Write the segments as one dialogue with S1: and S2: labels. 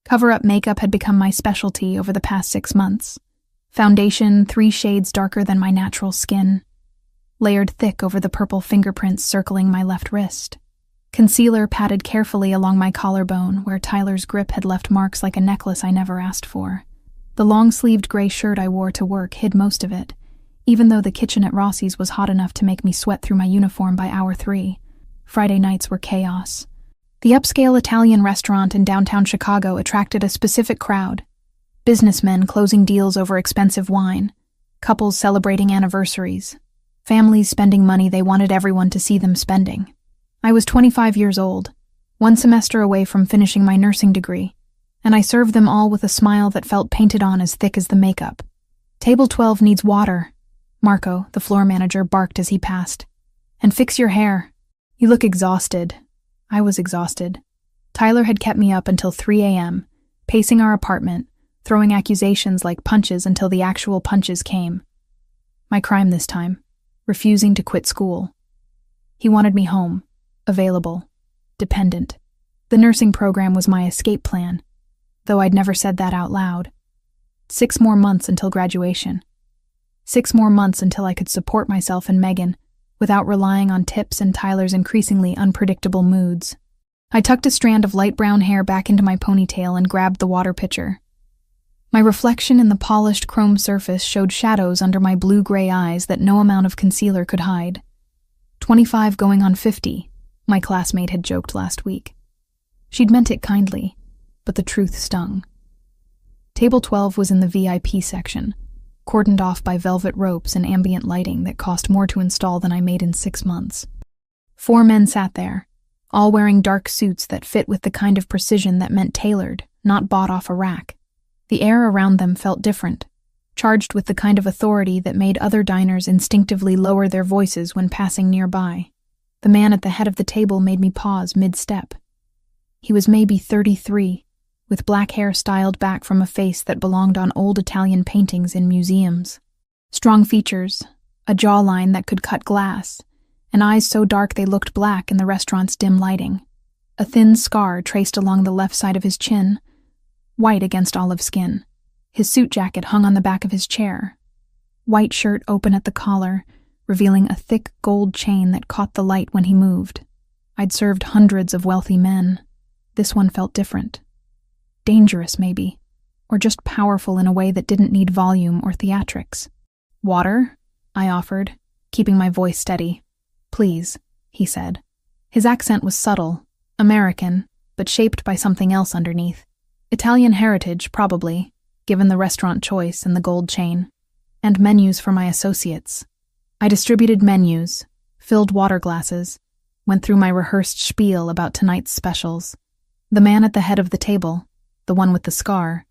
S1: Cover-up makeup had become my specialty over the past 6 months. Foundation 3 shades darker than my natural skin, layered thick over the purple fingerprints circling my left wrist. Concealer patted carefully along my collarbone, where Tyler's grip had left marks like a necklace I never asked for. The long-sleeved gray shirt I wore to work hid most of it, even though the kitchen at Rossi's was hot enough to make me sweat through my uniform by hour 3. Friday nights were chaos. The upscale Italian restaurant in downtown Chicago attracted a specific crowd. Businessmen closing deals over expensive wine, couples celebrating anniversaries, families spending money they wanted everyone to see them spending. I was 25 years old, 1 semester away from finishing my nursing degree, and I served them all with a smile that felt painted on as thick as the makeup. "Table 12 needs water," Marco, the floor manager, barked as he passed. "And fix your hair. You look exhausted." I was exhausted. Tyler had kept me up until 3 a.m., pacing our apartment, throwing accusations like punches until the actual punches came. My crime this time, refusing to quit school. He wanted me home, available, dependent. The nursing program was my escape plan, though I'd never said that out loud. 6 more months until graduation. 6 more months until I could support myself and Megan without relying on tips and Tyler's increasingly unpredictable moods. I tucked a strand of light brown hair back into my ponytail and grabbed the water pitcher. My reflection in the polished chrome surface showed shadows under my blue-gray eyes that no amount of concealer could hide. 25 going on 50, my classmate had joked last week. She'd meant it kindly, but the truth stung. Table 12 was in the VIP section, cordoned off by velvet ropes and ambient lighting that cost more to install than I made in 6 months. 4 men sat there, all wearing dark suits that fit with the kind of precision that meant tailored, not bought off a rack. The air around them felt different, charged with the kind of authority that made other diners instinctively lower their voices when passing nearby. The man at the head of the table made me pause mid-step. He was maybe 33, with black hair styled back from a face that belonged on old Italian paintings in museums. Strong features, a jawline that could cut glass, and eyes so dark they looked black in the restaurant's dim lighting. A thin scar traced along the left side of his chin, white against olive skin. His suit jacket hung on the back of his chair. White shirt open at the collar, revealing a thick gold chain that caught the light when he moved. I'd served hundreds of wealthy men. This one felt different. Dangerous, maybe, or just powerful in a way that didn't need volume or theatrics. "Water?" I offered, keeping my voice steady. "Please," he said. His accent was subtle, American, but shaped by something else underneath. Italian heritage, probably, given the restaurant choice and the gold chain. And menus for my associates. I distributed menus, filled water glasses, went through my rehearsed spiel about tonight's specials. The man at the head of the table, the one with the scar,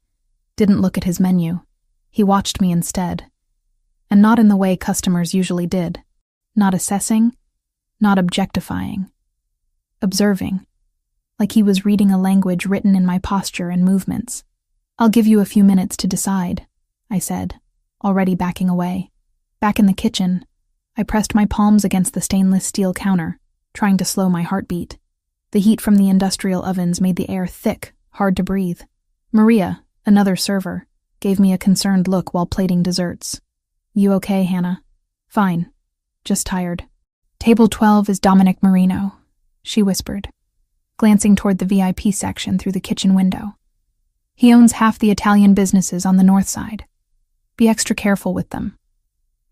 S1: didn't look at his menu. He watched me instead. And not in the way customers usually did. Not assessing, not objectifying. Observing. Like he was reading a language written in my posture and movements. "I'll give you a few minutes to decide," I said, already backing away. Back in the kitchen, I pressed my palms against the stainless steel counter, trying to slow my heartbeat. The heat from the industrial ovens made the air thick, hard to breathe. Maria, another server, gave me a concerned look while plating desserts. "You okay, Hannah?" "Fine. Just tired." "Table 12 is Dominic Marino," she whispered, glancing toward the VIP section through the kitchen window. "He owns half the Italian businesses on the north side. Be extra careful with them.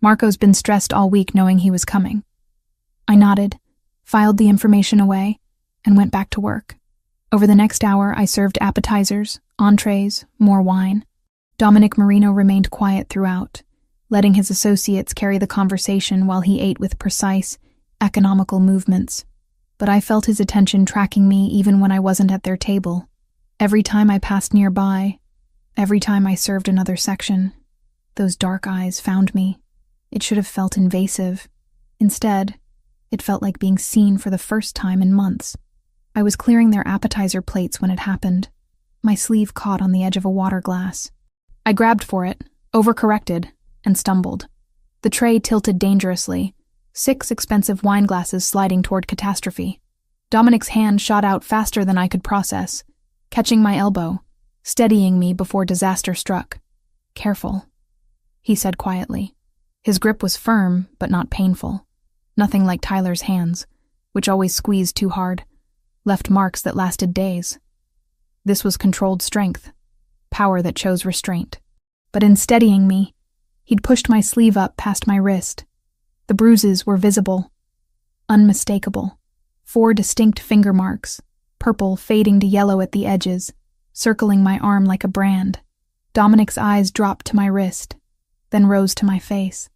S1: Marco's been stressed all week knowing he was coming." I nodded, filed the information away, and went back to work. Over the next hour, I served appetizers, entrees, more wine. Dominic Marino remained quiet throughout, letting his associates carry the conversation while he ate with precise, economical movements. But I felt his attention tracking me even when I wasn't at their table. Every time I passed nearby, every time I served another section, those dark eyes found me. It should have felt invasive. Instead, it felt like being seen for the first time in months. I was clearing their appetizer plates when it happened. My sleeve caught on the edge of a water glass. I grabbed for it, overcorrected, and stumbled. The tray tilted dangerously, 6 expensive wine glasses sliding toward catastrophe. Dominic's hand shot out faster than I could process, catching my elbow, steadying me before disaster struck. "Careful," he said quietly. His grip was firm, but not painful. Nothing like Tyler's hands, which always squeezed too hard, left marks that lasted days. This was controlled strength, power that chose restraint. But in steadying me, he'd pushed my sleeve up past my wrist. The bruises were visible, unmistakable. 4 distinct finger marks, purple fading to yellow at the edges, circling my arm like a brand. Dominic's eyes dropped to my wrist, then rose to my face.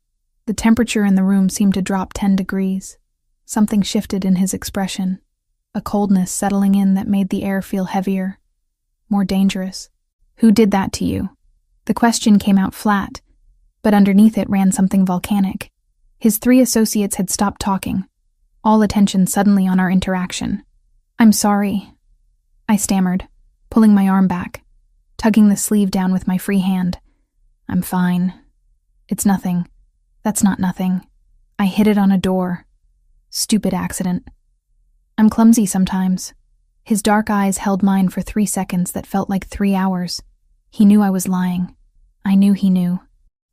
S1: The temperature in the room seemed to drop 10 degrees. Something shifted in his expression, a coldness settling in that made the air feel heavier, more dangerous. "Who did that to you?" The question came out flat, but underneath it ran something volcanic. His 3 associates had stopped talking, all attention suddenly on our interaction. "I'm sorry," I stammered, pulling my arm back, tugging the sleeve down with my free hand. "I'm fine. It's nothing. That's not nothing. I hit it on a door. Stupid accident. I'm clumsy sometimes." His dark eyes held mine for 3 seconds that felt like 3 hours. He knew I was lying. I knew he knew.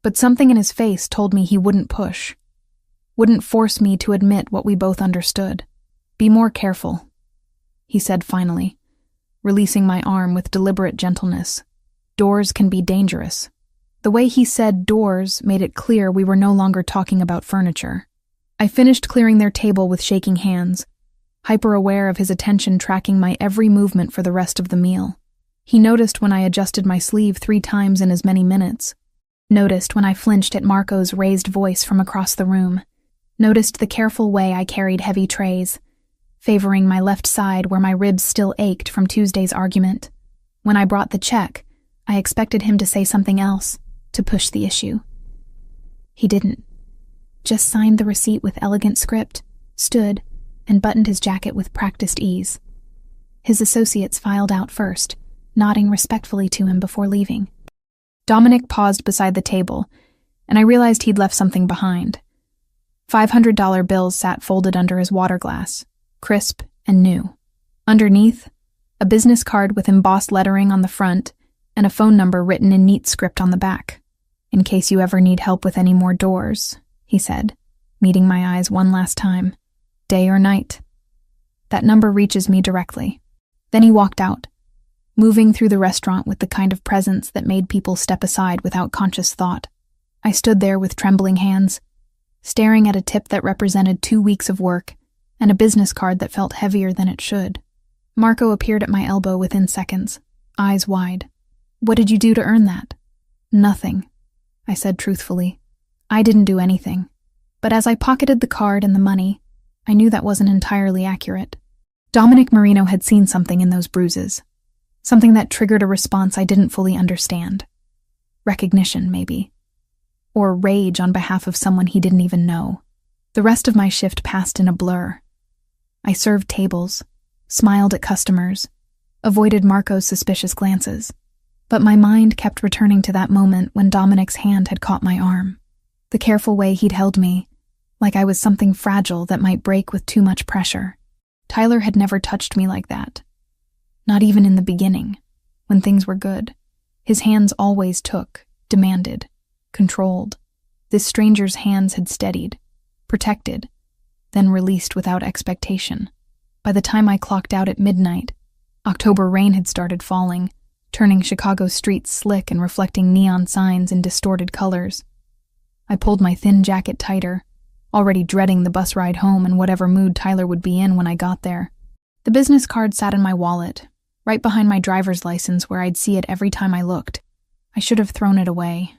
S1: But something in his face told me he wouldn't push, wouldn't force me to admit what we both understood. "Be more careful," he said finally, releasing my arm with deliberate gentleness. "Doors can be dangerous." The way he said doors made it clear we were no longer talking about furniture. I finished clearing their table with shaking hands, hyper-aware of his attention tracking my every movement for the rest of the meal. He noticed when I adjusted my sleeve 3 times in as many minutes. Noticed when I flinched at Marco's raised voice from across the room. Noticed the careful way I carried heavy trays, favoring my left side where my ribs still ached from Tuesday's argument. When I brought the check, I expected him to say something else, to push the issue. He didn't. Just signed the receipt with elegant script, stood, and buttoned his jacket with practiced ease. His associates filed out first, nodding respectfully to him before leaving. Dominic paused beside the table, and I realized he'd left something behind. $500 bills sat folded under his water glass, crisp and new. Underneath, a business card with embossed lettering on the front and a phone number written in neat script on the back. "In case you ever need help with any more doors," he said, meeting my eyes one last time. "Day or night. That number reaches me directly." Then he walked out, moving through the restaurant with the kind of presence that made people step aside without conscious thought. I stood there with trembling hands, staring at a tip that represented 2 weeks of work and a business card that felt heavier than it should. Marco appeared at my elbow within seconds, eyes wide. "What did you do to earn that?" "Nothing," I said truthfully. "I didn't do anything." But as I pocketed the card and the money, I knew that wasn't entirely accurate. Dominic Marino had seen something in those bruises. Something that triggered a response I didn't fully understand. Recognition, maybe. Or rage on behalf of someone he didn't even know. The rest of my shift passed in a blur. I served tables, smiled at customers, avoided Marco's suspicious glances. But my mind kept returning to that moment when Dominic's hand had caught my arm. The careful way he'd held me, like I was something fragile that might break with too much pressure. Tyler had never touched me like that. Not even in the beginning, when things were good. His hands always took, demanded, controlled. This stranger's hands had steadied, protected, then released without expectation. By the time I clocked out at midnight, October rain had started falling, turning Chicago's streets slick and reflecting neon signs in distorted colors. I pulled my thin jacket tighter, already dreading the bus ride home and whatever mood Tyler would be in when I got there. The business card sat in my wallet, right behind my driver's license where I'd see it every time I looked. I should have thrown it away.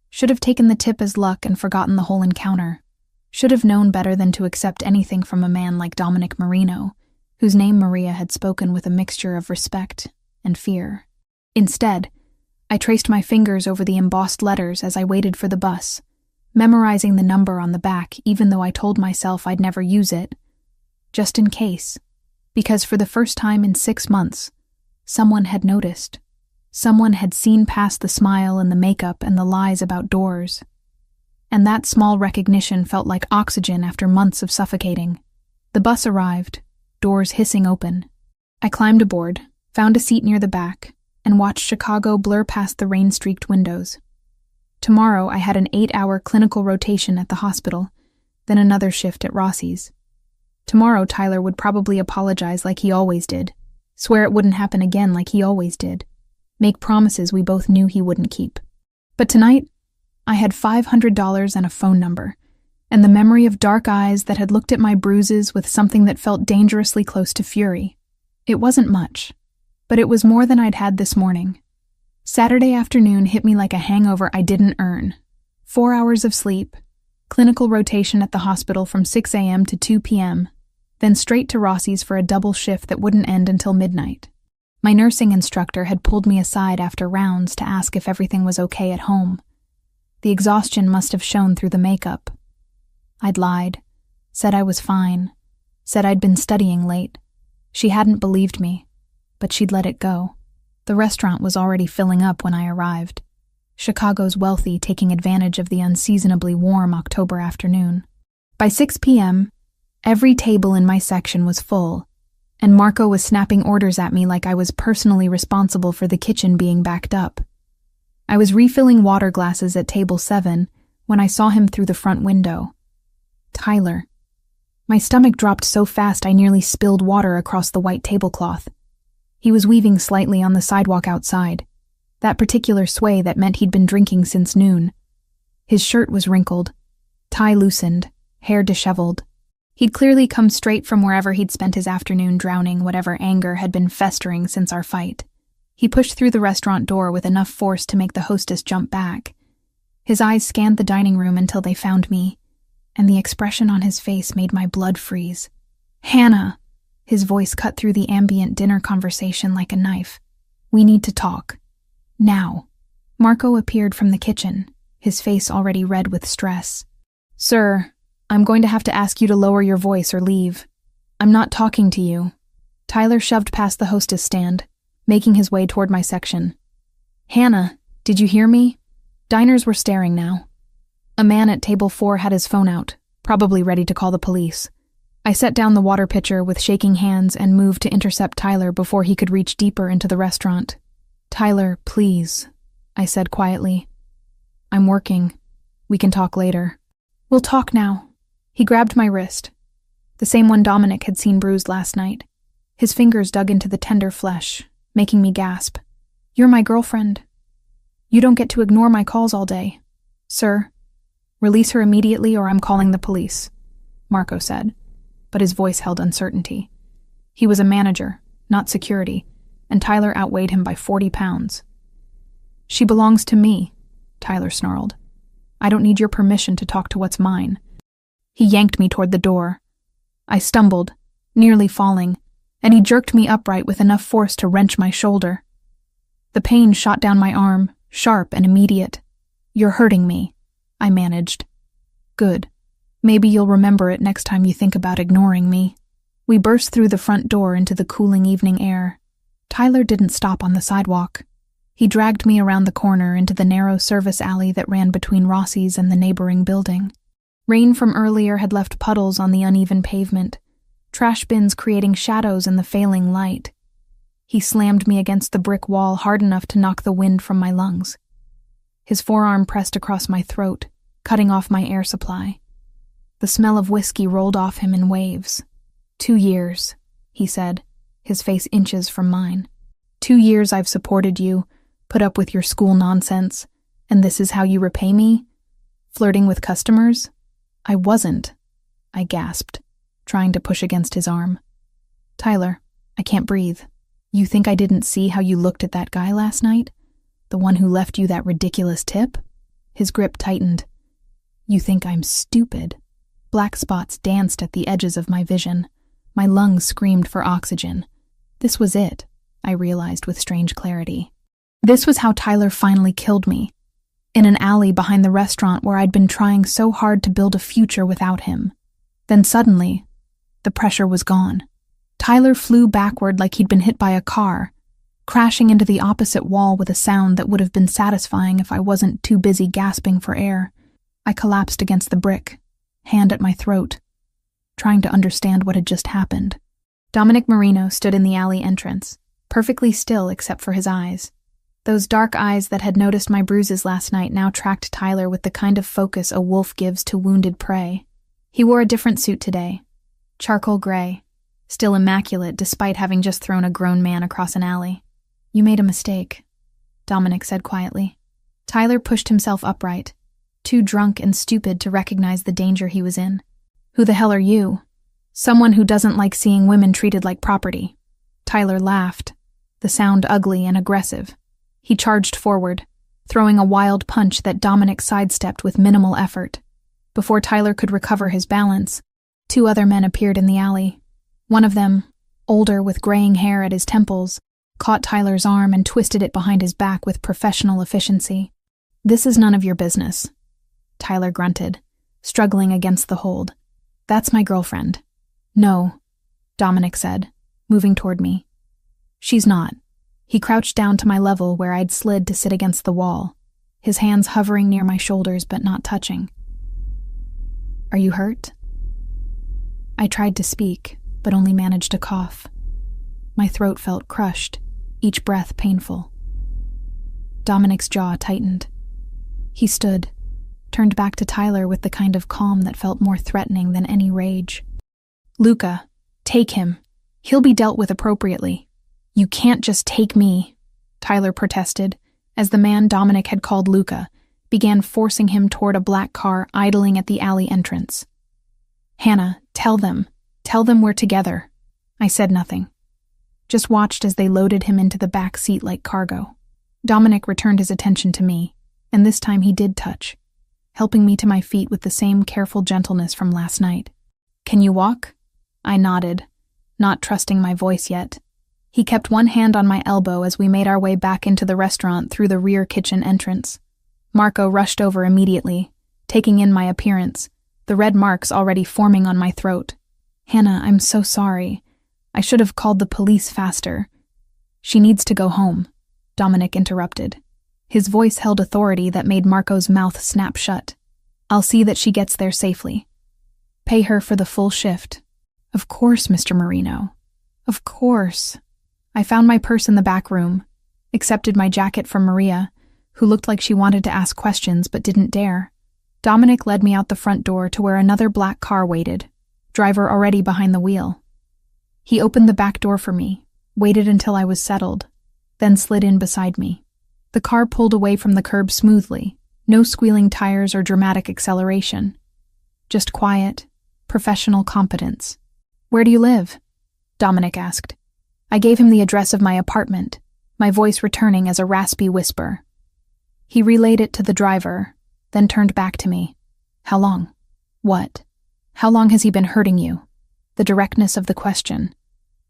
S1: Should have taken the tip as luck and forgotten the whole encounter. Should have known better than to accept anything from a man like Dominic Marino, whose name Maria had spoken with a mixture of respect and fear. Instead, I traced my fingers over the embossed letters as I waited for the bus, memorizing the number on the back even though I told myself I'd never use it, just in case. Because for the first time in 6 months, someone had noticed. Someone had seen past the smile and the makeup and the lies about doors. And that small recognition felt like oxygen after months of suffocating. The bus arrived, doors hissing open. I climbed aboard, found a seat near the back, and watched Chicago blur past the rain-streaked windows. Tomorrow I had an 8-hour clinical rotation at the hospital, then another shift at Rossi's. Tomorrow Tyler would probably apologize like he always did, swear it wouldn't happen again like he always did, make promises we both knew he wouldn't keep. But tonight, I had $500 and a phone number, and the memory of dark eyes that had looked at my bruises with something that felt dangerously close to fury. It wasn't much, but it was more than I'd had this morning. Saturday afternoon hit me like a hangover I didn't earn. 4 hours of sleep, clinical rotation at the hospital from 6 a.m. to 2 p.m., then straight to Rossi's for a double shift that wouldn't end until midnight. My nursing instructor had pulled me aside after rounds to ask if everything was okay at home. The exhaustion must have shown through the makeup. I'd lied, said I was fine, said I'd been studying late. She hadn't believed me, but she'd let it go. The restaurant was already filling up when I arrived. Chicago's wealthy taking advantage of the unseasonably warm October afternoon. By 6 p.m., every table in my section was full, and Marco was snapping orders at me like I was personally responsible for the kitchen being backed up. I was refilling water glasses at table 7 when I saw him through the front window. Tyler. My stomach dropped so fast I nearly spilled water across the white tablecloth. He was weaving slightly on the sidewalk outside, that particular sway that meant he'd been drinking since noon. His shirt was wrinkled, tie loosened, hair disheveled. He'd clearly come straight from wherever he'd spent his afternoon drowning whatever anger had been festering since our fight. He pushed through the restaurant door with enough force to make the hostess jump back. His eyes scanned the dining room until they found me, and the expression on his face made my blood freeze. "Hannah!" His voice cut through the ambient dinner conversation like a knife. "We need to talk. Now." Marco appeared from the kitchen, his face already red with stress. "Sir, I'm going to have to ask you to lower your voice or leave. I'm not talking to you." Tyler shoved past the hostess stand, making his way toward my section. "Hannah, did you hear me?" Diners were staring now. A man at table 4 had his phone out, probably ready to call the police. I set down the water pitcher with shaking hands and moved to intercept Tyler before he could reach deeper into the restaurant. "Tyler, please," I said quietly. "I'm working. We can talk later." "We'll talk now." He grabbed my wrist, the same one Dominic had seen bruised last night. His fingers dug into the tender flesh, making me gasp. "You're my girlfriend. You don't get to ignore my calls all day." "Sir, release her immediately or I'm calling the police," Marco said, but his voice held uncertainty. He was a manager, not security, and Tyler outweighed him by 40 pounds. "She belongs to me," Tyler snarled. "I don't need your permission to talk to what's mine." He yanked me toward the door. I stumbled, nearly falling, and he jerked me upright with enough force to wrench my shoulder. The pain shot down my arm, sharp and immediate. "You're hurting me," I managed. "Good. Maybe you'll remember it next time you think about ignoring me." We burst through the front door into the cooling evening air. Tyler didn't stop on the sidewalk. He dragged me around the corner into the narrow service alley that ran between Rossi's and the neighboring building. Rain from earlier had left puddles on the uneven pavement, trash bins creating shadows in the failing light. He slammed me against the brick wall hard enough to knock the wind from my lungs. His forearm pressed across my throat, cutting off my air supply. The smell of whiskey rolled off him in waves. 2 years, he said, his face inches from mine. 2 years I've supported you, put up with your school nonsense, and this is how you repay me? Flirting with customers? I wasn't, I gasped, trying to push against his arm. "Tyler, I can't breathe. You think I didn't see how you looked at that guy last night? The one who left you that ridiculous tip?" His grip tightened. "You think I'm stupid?" Black spots danced at the edges of my vision. My lungs screamed for oxygen. This was it, I realized with strange clarity. This was how Tyler finally killed me. In an alley behind the restaurant where I'd been trying so hard to build a future without him. Then suddenly, the pressure was gone. Tyler flew backward like he'd been hit by a car, crashing into the opposite wall with a sound that would have been satisfying if I wasn't too busy gasping for air. I collapsed against the brick, hand at my throat, trying to understand what had just happened. Dominic Marino stood in the alley entrance, perfectly still except for his eyes. Those dark eyes that had noticed my bruises last night now tracked Tyler with the kind of focus a wolf gives to wounded prey. He wore a different suit today, charcoal gray, still immaculate despite having just thrown a grown man across an alley. "You made a mistake," Dominic said quietly. Tyler pushed himself upright, too drunk and stupid to recognize the danger he was in. "Who the hell are you?" "Someone who doesn't like seeing women treated like property." Tyler laughed, the sound ugly and aggressive. He charged forward, throwing a wild punch that Dominic sidestepped with minimal effort. Before Tyler could recover his balance, 2 other men appeared in the alley. One of them, older with graying hair at his temples, caught Tyler's arm and twisted it behind his back with professional efficiency. "This is none of your business," Tyler grunted, struggling against the hold. "That's my girlfriend." "No," Dominic said, moving toward me. "She's not." He crouched down to my level where I'd slid to sit against the wall, his hands hovering near my shoulders but not touching. "Are you hurt?" I tried to speak, but only managed to cough. My throat felt crushed, each breath painful. Dominic's jaw tightened. He stood, turned back to Tyler with the kind of calm that felt more threatening than any rage. "Luca, take him. He'll be dealt with appropriately." "You can't just take me," Tyler protested, as the man Dominic had called Luca began forcing him toward a black car idling at the alley entrance. "Hannah, tell them we're together." I said nothing, just watched as they loaded him into the back seat like cargo. Dominic returned his attention to me, and this time he did touch, helping me to my feet with the same careful gentleness from last night. "Can you walk?" I nodded, not trusting my voice yet. He kept one hand on my elbow as we made our way back into the restaurant through the rear kitchen entrance. Marco rushed over immediately, taking in my appearance, the red marks already forming on my throat. "Hannah, I'm so sorry. I should have called the police faster." "She needs to go home," Dominic interrupted. His voice held authority that made Marco's mouth snap shut. "I'll see that she gets there safely. Pay her for the full shift." "Of course, Mr. Marino. Of course." I found my purse in the back room, accepted my jacket from Maria, who looked like she wanted to ask questions but didn't dare. Dominic led me out the front door to where another black car waited, driver already behind the wheel. He opened the back door for me, waited until I was settled, then slid in beside me. The car pulled away from the curb smoothly, no squealing tires or dramatic acceleration. Just quiet, professional competence. "Where do you live?" Dominic asked. I gave him the address of my apartment, my voice returning as a raspy whisper. He relayed it to the driver, then turned back to me. "How long?" "What?" "How long has he been hurting you?" The directness of the question,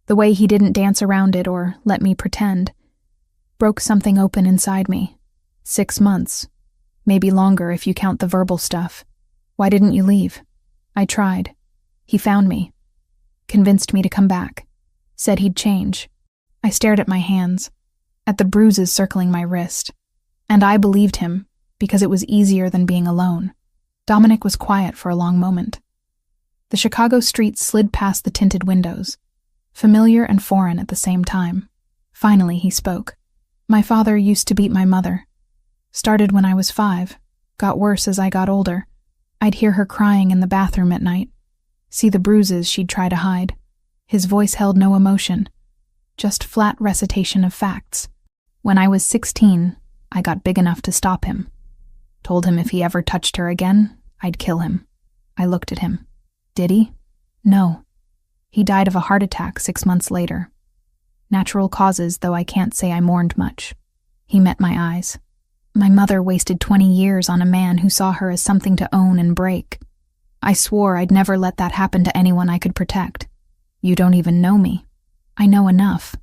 S1: the way he didn't dance around it or let me pretend, broke something open inside me. 6 months. Maybe longer if you count the verbal stuff. "Why didn't you leave?" "I tried. He found me. Convinced me to come back. Said he'd change." I stared at my hands, at the bruises circling my wrist. And I believed him, because it was easier than being alone. Dominic was quiet for a long moment. The Chicago streets slid past the tinted windows, familiar and foreign at the same time. Finally he spoke. "My father used to beat my mother. Started when I was 5, got worse as I got older. I'd hear her crying in the bathroom at night, see the bruises she'd try to hide." His voice held no emotion, just flat recitation of facts. "When I was 16, I got big enough to stop him. Told him if he ever touched her again, I'd kill him." I looked at him. "Did he?" "No. He died of a heart attack 6 months later. Natural causes, though I can't say I mourned much." He met my eyes. "My mother wasted 20 years on a man who saw her as something to own and break. I swore I'd never let that happen to anyone I could protect. You don't even know me." "I know enough."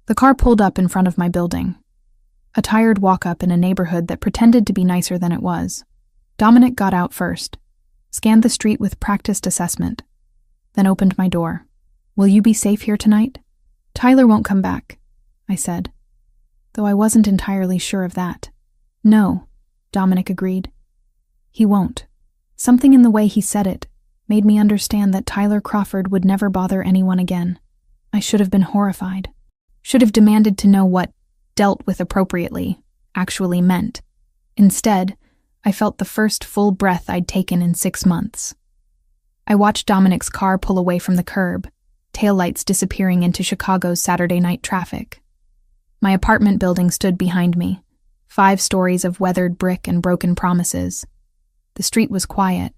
S1: The car pulled up in front of my building. A tired walk-up in a neighborhood that pretended to be nicer than it was. Dominic got out first, scanned the street with practiced assessment, then opened my door. "Will you be safe here tonight?" "Tyler won't come back," I said, though I wasn't entirely sure of that. "No," Dominic agreed. "He won't." Something in the way he said it made me understand that Tyler Crawford would never bother anyone again. I should have been horrified. Should have demanded to know what dealt with appropriately, actually meant. Instead, I felt the first full breath I'd taken in 6 months. I watched Dominic's car pull away from the curb, taillights disappearing into Chicago's Saturday night traffic. My apartment building stood behind me, 5 stories of weathered brick and broken promises. The street was quiet,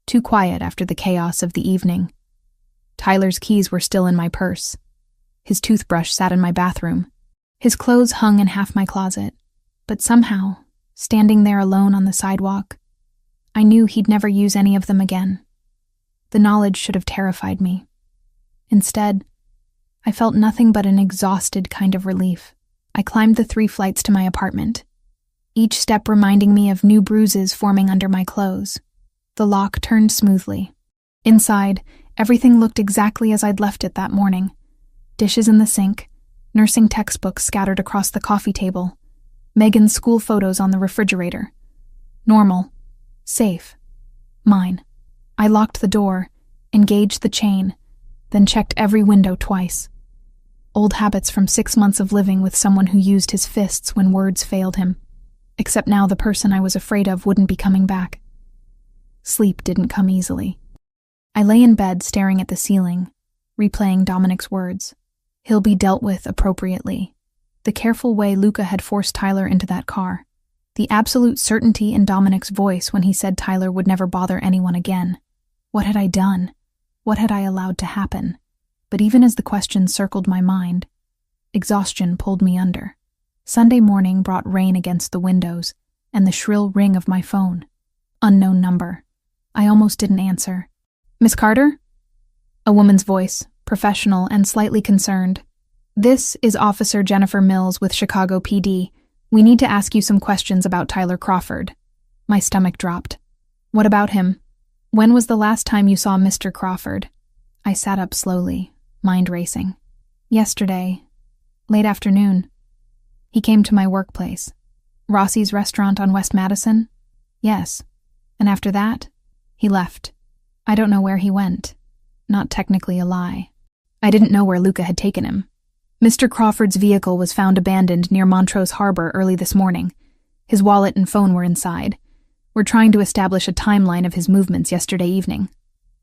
S1: too quiet after the chaos of the evening. Tyler's keys were still in my purse. His toothbrush sat in my bathroom. His clothes hung in half my closet. But somehow, standing there alone on the sidewalk, I knew he'd never use any of them again. The knowledge should have terrified me. Instead, I felt nothing but an exhausted kind of relief. I climbed the 3 flights to my apartment, each step reminding me of new bruises forming under my clothes. The lock turned smoothly. Inside, everything looked exactly as I'd left it that morning. Dishes in the sink, nursing textbooks scattered across the coffee table, Megan's school photos on the refrigerator. Normal. Safe. Mine. I locked the door, engaged the chain, then checked every window twice. Old habits from 6 months of living with someone who used his fists when words failed him. Except now the person I was afraid of wouldn't be coming back. Sleep didn't come easily. I lay in bed staring at the ceiling, replaying Dominic's words. He'll be dealt with appropriately. The careful way Luca had forced Tyler into that car. The absolute certainty in Dominic's voice when he said Tyler would never bother anyone again. What had I done? What had I allowed to happen? But even as the question circled my mind, exhaustion pulled me under. Sunday morning brought rain against the windows and the shrill ring of my phone. Unknown number. I almost didn't answer. "Miss Carter?" A woman's voice, professional and slightly concerned. "This is Officer Jennifer Mills with Chicago PD. We need to ask you some questions about Tyler Crawford." My stomach dropped. "What about him? When was the last time you saw Mr. Crawford?" I sat up slowly, mind racing. "Yesterday. Late afternoon. He came to my workplace. Rossi's restaurant on West Madison? Yes. And after that, he left. I don't know where he went. Not technically a lie. I didn't know where Luca had taken him. Mr. Crawford's vehicle was found abandoned near Montrose Harbor early this morning. His wallet and phone were inside. We're trying to establish a timeline of his movements yesterday evening."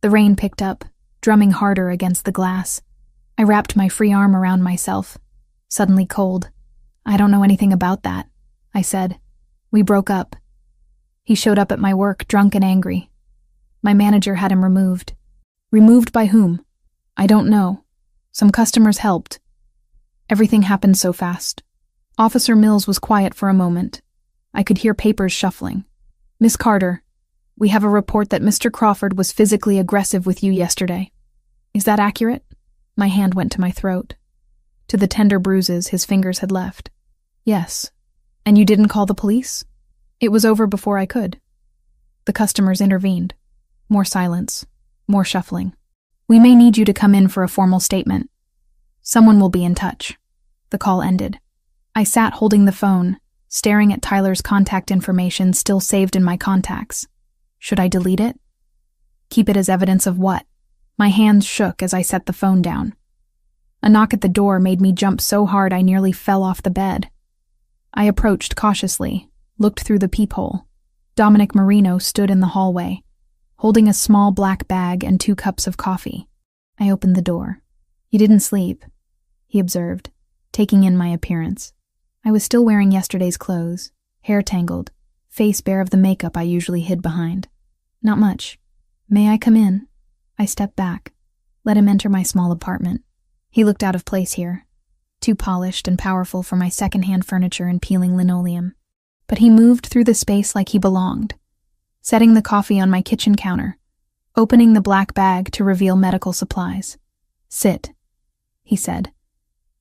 S1: The rain picked up, drumming harder against the glass. I wrapped my free arm around myself, suddenly cold. "I don't know anything about that," I said. "We broke up. He showed up at my work drunk and angry. My manager had him removed." "Removed by whom?" "I don't know. Some customers helped. Everything happened so fast." Officer Mills was quiet for a moment. I could hear papers shuffling. "Miss Carter, we have a report that Mr. Crawford was physically aggressive with you yesterday. Is that accurate?" My hand went to my throat. To the tender bruises his fingers had left. "Yes. And you didn't call the police?" "It was over before I could." The customers intervened. More silence. More shuffling. "We may need you to come in for a formal statement. Someone will be in touch." The call ended. I sat holding the phone, staring at Tyler's contact information still saved in my contacts. Should I delete it? Keep it as evidence of what? My hands shook as I set the phone down. A knock at the door made me jump so hard I nearly fell off the bed. I approached cautiously, looked through the peephole. Dominic Marino stood in the hallway, holding a small black bag and 2 cups of coffee. I opened the door. "You didn't sleep," he observed, taking in my appearance. I was still wearing yesterday's clothes, hair tangled, face bare of the makeup I usually hid behind. "Not much. May I come in?" I stepped back, let him enter my small apartment. He looked out of place here, too polished and powerful for my second-hand furniture and peeling linoleum. But he moved through the space like he belonged, setting the coffee on my kitchen counter, opening the black bag to reveal medical supplies. "Sit," he said,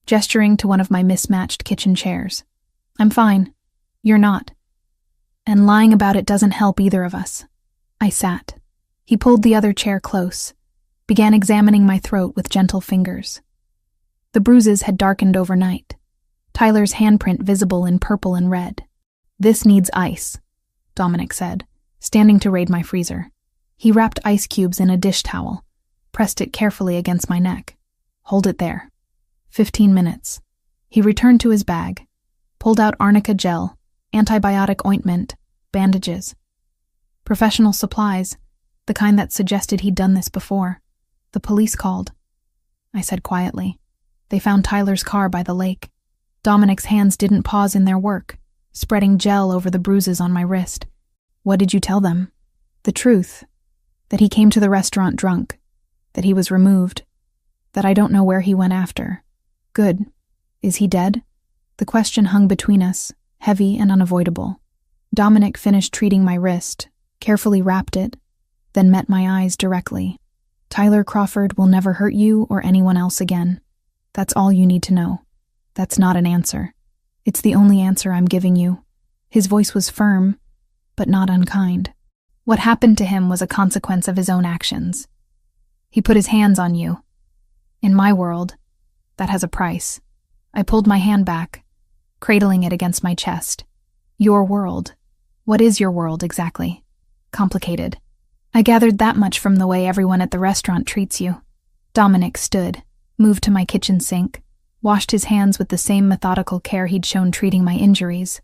S1: gesturing to one of my mismatched kitchen chairs. "I'm fine. You're not. And lying about it doesn't help either of us." I sat. He pulled the other chair close, began examining my throat with gentle fingers. The bruises had darkened overnight, Tyler's handprint visible in purple and red. "This needs ice," Dominic said, standing to raid my freezer. He wrapped ice cubes in a dish towel, pressed it carefully against my neck. "Hold it there." 15 minutes. He returned to his bag, Pulled out arnica gel, antibiotic ointment, bandages. Professional supplies, the kind that suggested he'd done this before. The police called. I said quietly. They found Tyler's car by the lake. Dominic's hands didn't pause in their work, spreading gel over the bruises on my wrist. What did you tell them? The truth. That he came to the restaurant drunk. That he was removed. That I don't know where he went after. Good. Is he dead? The question hung between us, heavy and unavoidable. Dominic finished treating my wrist, carefully wrapped it, then met my eyes directly. Tyler Crawford will never hurt you or anyone else again. That's all you need to know. That's not an answer. It's the only answer I'm giving you. His voice was firm, but not unkind. What happened to him was a consequence of his own actions. He put his hands on you. In my world, that has a price. I pulled my hand back, cradling it against my chest. Your world. What is your world exactly? Complicated. I gathered that much from the way everyone at the restaurant treats you. Dominic stood, moved to my kitchen sink, washed his hands with the same methodical care he'd shown treating my injuries.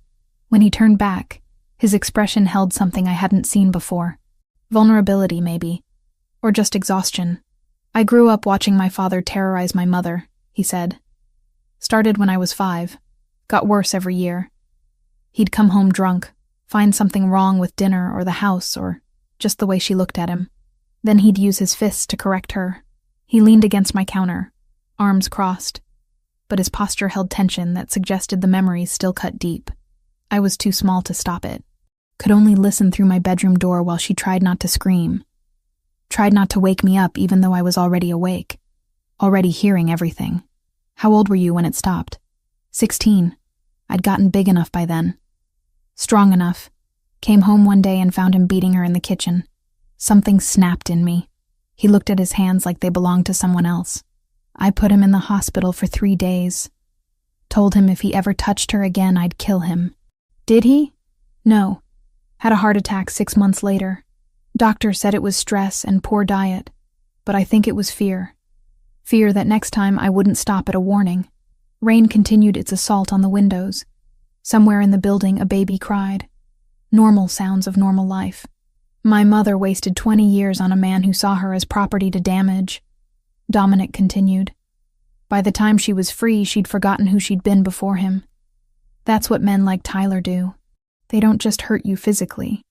S1: When he turned back, his expression held something I hadn't seen before. Vulnerability, maybe. Or just exhaustion. I grew up watching my father terrorize my mother, he said. Started when I was 5. Got worse every year. He'd come home drunk, find something wrong with dinner or the house or just the way she looked at him. Then he'd use his fists to correct her. He leaned against my counter, arms crossed, but his posture held tension that suggested the memories still cut deep. I was too small to stop it. Could only listen through my bedroom door while she tried not to scream. Tried not to wake me up even though I was already awake, already hearing everything. How old were you when it stopped? 16. I'd gotten big enough by then. Strong enough. Came home one day and found him beating her in the kitchen. Something snapped in me. He looked at his hands like they belonged to someone else. I put him in the hospital for 3 days. Told him if he ever touched her again, I'd kill him. Did he? No. Had a heart attack 6 months later. Doctor said it was stress and poor diet, but I think it was fear. Fear that next time I wouldn't stop at a warning. Rain continued its assault on the windows. Somewhere in the building, a baby cried. Normal sounds of normal life. My mother wasted 20 years on a man who saw her as property to damage. Dominic continued. By the time she was free, she'd forgotten who she'd been before him. That's what men like Tyler do. They don't just hurt you physically.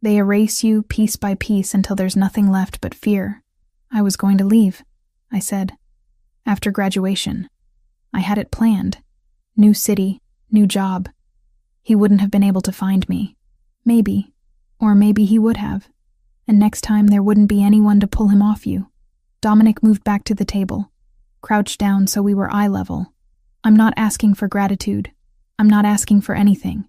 S1: They erase you piece by piece until there's nothing left but fear. I was going to leave, I said. After graduation. I had it planned. New city, new job. He wouldn't have been able to find me. Maybe. Or maybe he would have. And next time there wouldn't be anyone to pull him off you. Dominic moved back to the table, crouched down so we were eye level. I'm not asking for gratitude. I'm not asking for anything.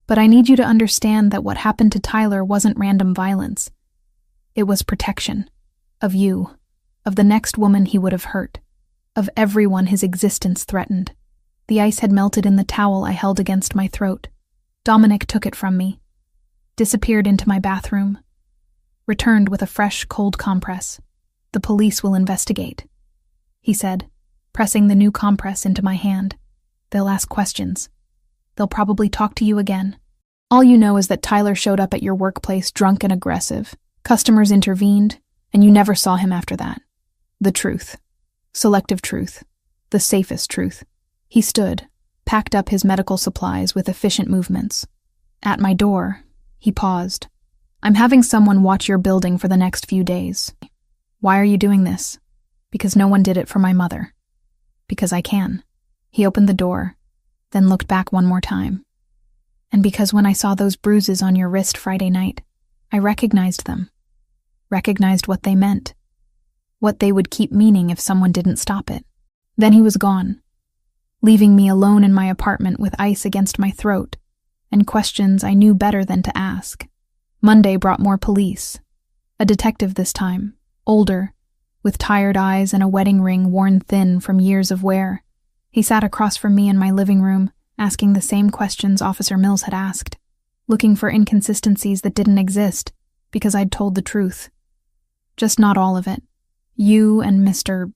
S1: But I need you to understand that what happened to Tyler wasn't random violence. It was protection. Of you. Of the next woman he would have hurt. Of everyone his existence threatened. The ice had melted in the towel I held against my throat. Dominic took it from me. Disappeared into my bathroom. Returned with a fresh, cold compress. The police will investigate, he said, pressing the new compress into my hand. They'll ask questions. They'll probably talk to you again. All you know is that Tyler showed up at your workplace drunk and aggressive. Customers intervened, and you never saw him after that. The truth. Selective truth. The safest truth. He stood, packed up his medical supplies with efficient movements. At my door, he paused. I'm having someone watch your building for the next few days. Why are you doing this? Because no one did it for my mother. Because I can. He opened the door, then looked back one more time. And because when I saw those bruises on your wrist Friday night, I recognized them. Recognized what they meant. What they would keep meaning if someone didn't stop it. Then he was gone, leaving me alone in my apartment with ice against my throat and questions I knew better than to ask. Monday brought more police. A detective this time, older, with tired eyes and a wedding ring worn thin from years of wear. He sat across from me in my living room, asking the same questions Officer Mills had asked, looking for inconsistencies that didn't exist because I'd told the truth. Just not all of it. You and Mr.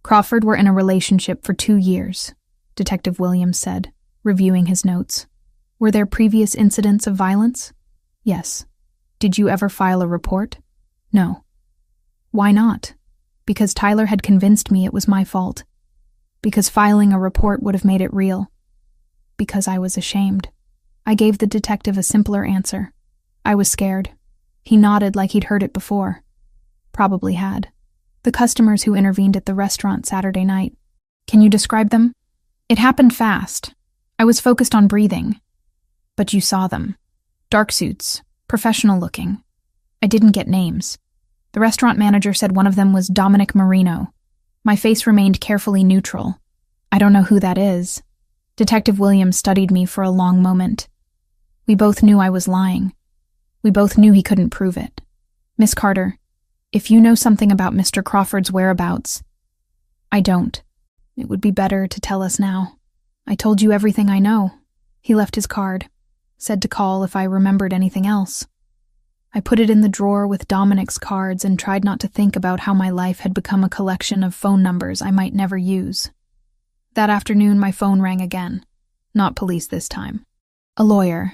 S1: Crawford were in a relationship for 2 years, Detective Williams said. reviewing his notes. Were there previous incidents of violence? Yes. Did you ever file a report? No. Why not? Because Tyler had convinced me it was my fault. Because filing a report would have made it real. Because I was ashamed. I gave the detective a simpler answer. I was scared. He nodded like he'd heard it before. Probably had. The customers who intervened at the restaurant Saturday night. Can you describe them? It happened fast. I was focused on breathing. But you saw them. Dark suits, professional looking. I didn't get names. The restaurant manager said one of them was Dominic Marino. My face remained carefully neutral. I don't know who that is. Detective Williams studied me for a long moment. We both knew I was lying. We both knew he couldn't prove it. Miss Carter, if you know something about Mr. Crawford's whereabouts... I don't. It would be better to tell us now. I told you everything I know. He left his card. Said to call if I remembered anything else. I put it in the drawer with Dominic's cards and tried not to think about how my life had become a collection of phone numbers I might never use. That afternoon, my phone rang again. Not police this time. A lawyer.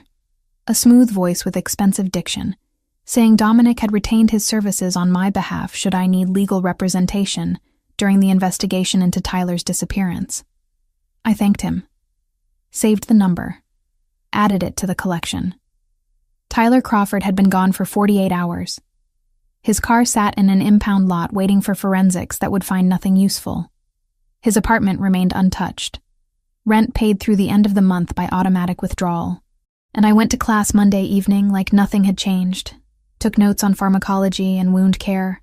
S1: A smooth voice with expensive diction, saying Dominic had retained his services on my behalf should I need legal representation during the investigation into Tyler's disappearance. I thanked him. Saved the number. Added it to the collection. Tyler Crawford had been gone for 48 hours. His car sat in an impound lot waiting for forensics that would find nothing useful. His apartment remained untouched. Rent paid through the end of the month by automatic withdrawal. And I went to class Monday evening like nothing had changed. Took notes on pharmacology and wound care.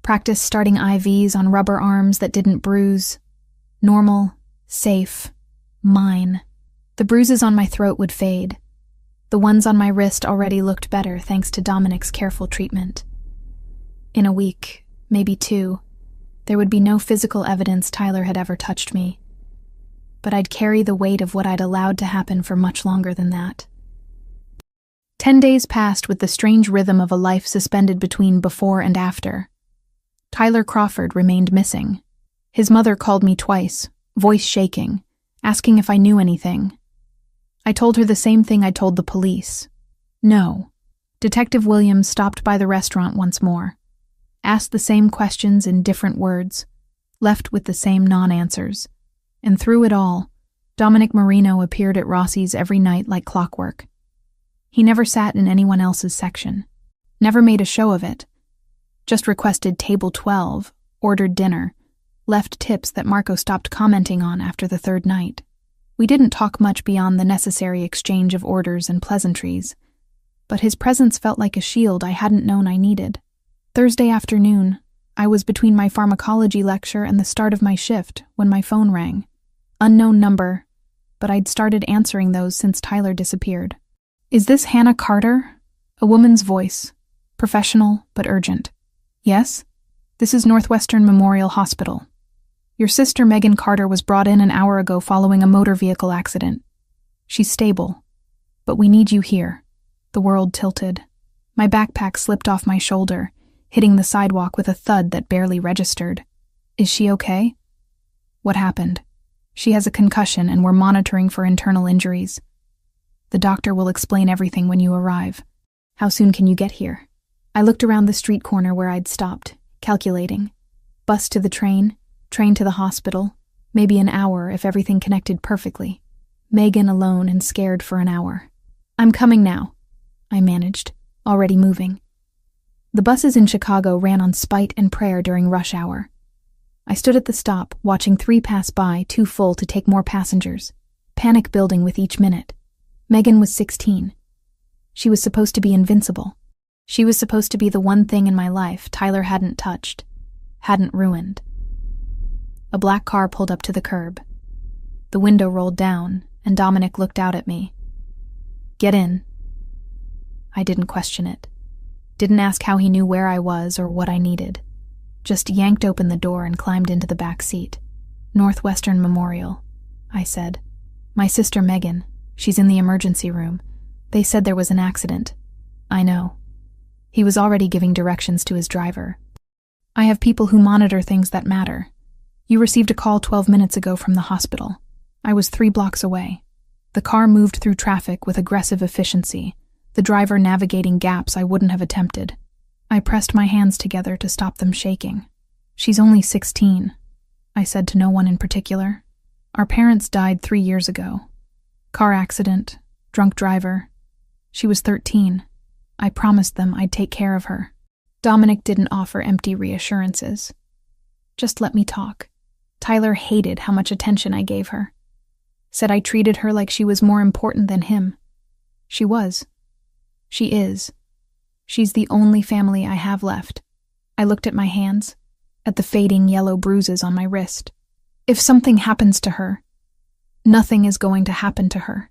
S1: Practiced starting IVs on rubber arms that didn't bruise. Normal, safe, mine. The bruises on my throat would fade. The ones on my wrist already looked better thanks to Dominic's careful treatment. In a week, maybe 2, there would be no physical evidence Tyler had ever touched me. But I'd carry the weight of what I'd allowed to happen for much longer than that. 10 days passed with the strange rhythm of a life suspended between before and after. Tyler Crawford remained missing. His mother called me twice, voice shaking, asking if I knew anything. I told her the same thing I told the police. No. Detective Williams stopped by the restaurant once more. Asked the same questions in different words. Left with the same non-answers. And through it all, Dominic Marino appeared at Rossi's every night like clockwork. He never sat in anyone else's section. Never made a show of it. Just requested table 12, ordered dinner, left tips that Marco stopped commenting on after the 3rd night. We didn't talk much beyond the necessary exchange of orders and pleasantries, but his presence felt like a shield I hadn't known I needed. Thursday afternoon, I was between my pharmacology lecture and the start of my shift when my phone rang. Unknown number, but I'd started answering those since Tyler disappeared. Is this Hannah Carter? A woman's voice, professional but urgent. Yes? This is Northwestern Memorial Hospital. Your sister Megan Carter was brought in an hour ago following a motor vehicle accident. She's stable, but we need you here. The world tilted. My backpack slipped off my shoulder, hitting the sidewalk with a thud that barely registered. Is she okay? What happened? She has a concussion and we're monitoring for internal injuries. The doctor will explain everything when you arrive. How soon can you get here? I looked around the street corner where I'd stopped, calculating. Bus to the train to the hospital, maybe an hour if everything connected perfectly. Megan alone and scared for an hour. I'm coming now, I managed, already moving. The buses in Chicago ran on spite and prayer during rush hour. I stood at the stop, watching 3 pass by, too full to take more passengers, panic building with each minute. Megan was 16. She was supposed to be invincible. She was supposed to be the one thing in my life Tyler hadn't touched, hadn't ruined. A black car pulled up to the curb. The window rolled down, and Dominic looked out at me. Get in. I didn't question it. Didn't ask how he knew where I was or what I needed. Just yanked open the door and climbed into the back seat. Northwestern Memorial, I said. My sister Megan. She's in the emergency room. They said there was an accident. I know. He was already giving directions to his driver. I have people who monitor things that matter. You received a call 12 minutes ago from the hospital. I was 3 blocks away. The car moved through traffic with aggressive efficiency, the driver navigating gaps I wouldn't have attempted. I pressed my hands together to stop them shaking. "She's only 16, I said to no one in particular. "Our parents died 3 years ago. Car accident, drunk driver. She was 13. I promised them I'd take care of her." Dominic didn't offer empty reassurances. "Just let me talk." Tyler hated how much attention I gave her. Said I treated her like she was more important than him. She was. She is. She's the only family I have left. I looked at my hands, at the fading yellow bruises on my wrist. "If something happens to her, nothing is going to happen to her,"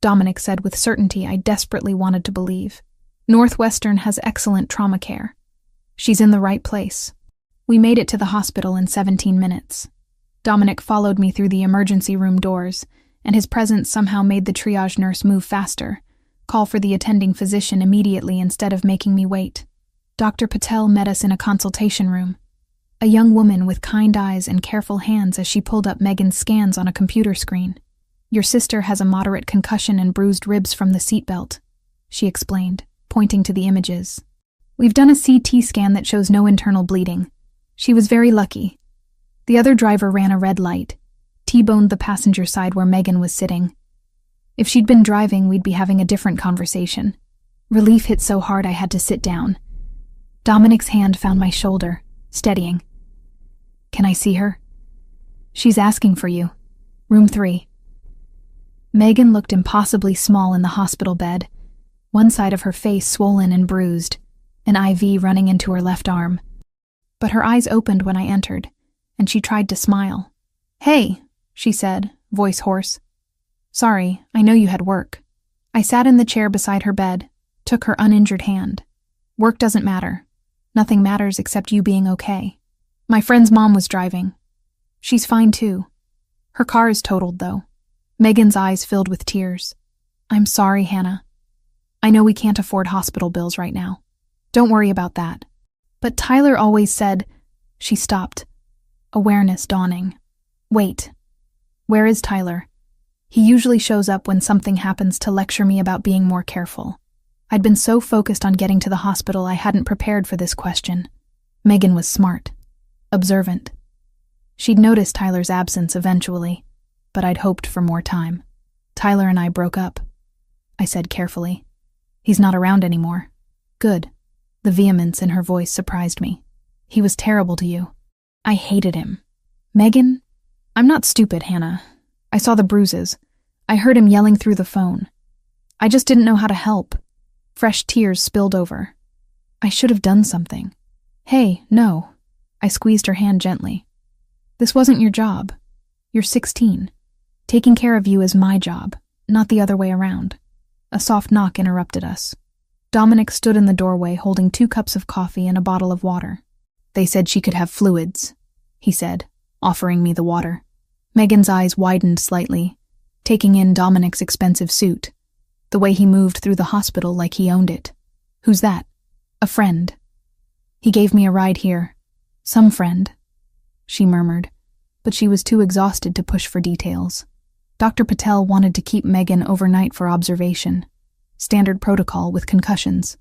S1: Dominic said with certainty I desperately wanted to believe. "Northwestern has excellent trauma care. She's in the right place." We made it to the hospital in 17 minutes. Dominic followed me through the emergency room doors, and his presence somehow made the triage nurse move faster, call for the attending physician immediately instead of making me wait. Dr. Patel met us in a consultation room, a young woman with kind eyes and careful hands as she pulled up Megan's scans on a computer screen. "Your sister has a moderate concussion and bruised ribs from the seatbelt," she explained, pointing to the images. "We've done a CT scan that shows no internal bleeding. She was very lucky. The other driver ran a red light, T-boned the passenger side where Megan was sitting. If she'd been driving, we'd be having a different conversation." Relief hit so hard I had to sit down. Dominic's hand found my shoulder, steadying. "Can I see her?" "She's asking for you. Room 3. Megan looked impossibly small in the hospital bed, one side of her face swollen and bruised, an IV running into her left arm. But her eyes opened when I entered, and she tried to smile. "Hey," she said, voice hoarse. "Sorry, I know you had work." I sat in the chair beside her bed, took her uninjured hand. "Work doesn't matter. Nothing matters except you being okay. My friend's mom was driving. She's fine too. Her car is totaled, though." Megan's eyes filled with tears. "I'm sorry, Hannah. I know we can't afford hospital bills right now. Don't worry about that. But Tyler always said—" She stopped, awareness dawning. "Wait. Where is Tyler? He usually shows up when something happens to lecture me about being more careful." I'd been so focused on getting to the hospital I hadn't prepared for this question. Megan was smart, observant. She'd noticed Tyler's absence eventually, but I'd hoped for more time. "Tyler and I broke up," I said carefully. "He's not around anymore." "Good." The vehemence in her voice surprised me. "He was terrible to you." "I hated him." "Megan? I'm not stupid, Hannah. I saw the bruises. I heard him yelling through the phone. I just didn't know how to help." Fresh tears spilled over. "I should have done something." "Hey, no." I squeezed her hand gently. "This wasn't your job. You're 16. Taking care of you is my job, not the other way around." A soft knock interrupted us. Dominic stood in the doorway holding 2 cups of coffee and a bottle of water. "They said she could have fluids," he said, offering me the water. Megan's eyes widened slightly, taking in Dominic's expensive suit, the way he moved through the hospital like he owned it. "Who's that?" "A friend. He gave me a ride here." "Some friend," she murmured, but she was too exhausted to push for details. Dr. Patel wanted to keep Megan overnight for observation. Standard protocol with concussions.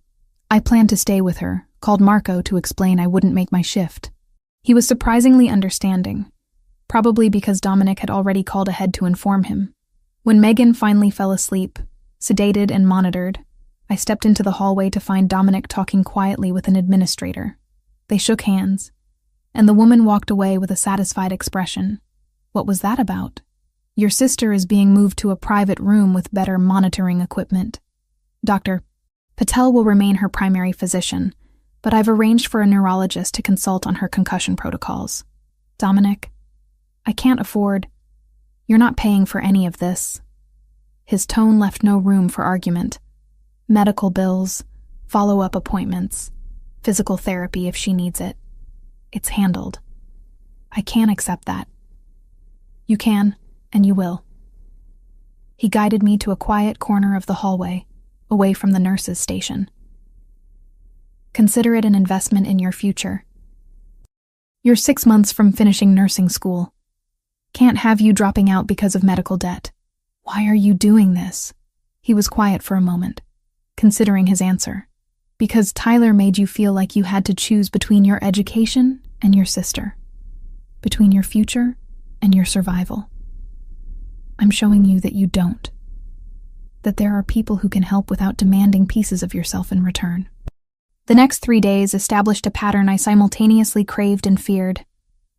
S1: I planned to stay with her, called Marco to explain I wouldn't make my shift. He was surprisingly understanding, probably because Dominic had already called ahead to inform him. When Megan finally fell asleep, sedated and monitored, I stepped into the hallway to find Dominic talking quietly with an administrator. They shook hands, and the woman walked away with a satisfied expression. "What was that about?" "Your sister is being moved to a private room with better monitoring equipment. Dr. Patel will remain her primary physician, but I've arranged for a neurologist to consult on her concussion protocols." "Dominic, I can't afford—" "You're not paying for any of this." His tone left no room for argument. "Medical bills, follow-up appointments, physical therapy if she needs it. It's handled. I can't accept that." "You can, and you will." He guided me to a quiet corner of the hallway, away from the nurses' station. "Consider it an investment in your future. You're 6 months from finishing nursing school. Can't have you dropping out because of medical debt. Why are you doing this? He was quiet for a moment, considering his answer. Because Tyler made you feel like you had to choose between your education and your sister. Between your future and your survival. I'm showing you that you don't. That there are people who can help without demanding pieces of yourself in return. The next 3 days established a pattern I simultaneously craved and feared.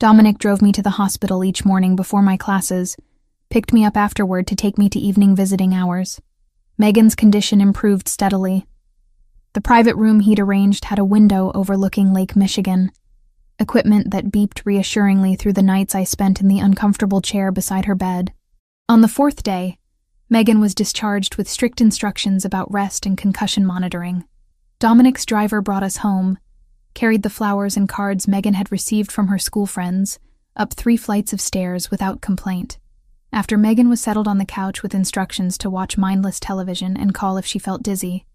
S1: Dominic drove me to the hospital each morning before my classes, picked me up afterward to take me to evening visiting hours. Megan's condition improved steadily. The private room he'd arranged had a window overlooking Lake Michigan, equipment that beeped reassuringly through the nights I spent in the uncomfortable chair beside her bed. On the 4th day, Megan was discharged with strict instructions about rest and concussion monitoring. Dominic's driver brought us home, carried the flowers and cards Megan had received from her school friends, up 3 flights of stairs without complaint. After Megan was settled on the couch with instructions to watch mindless television and call if she felt dizzy,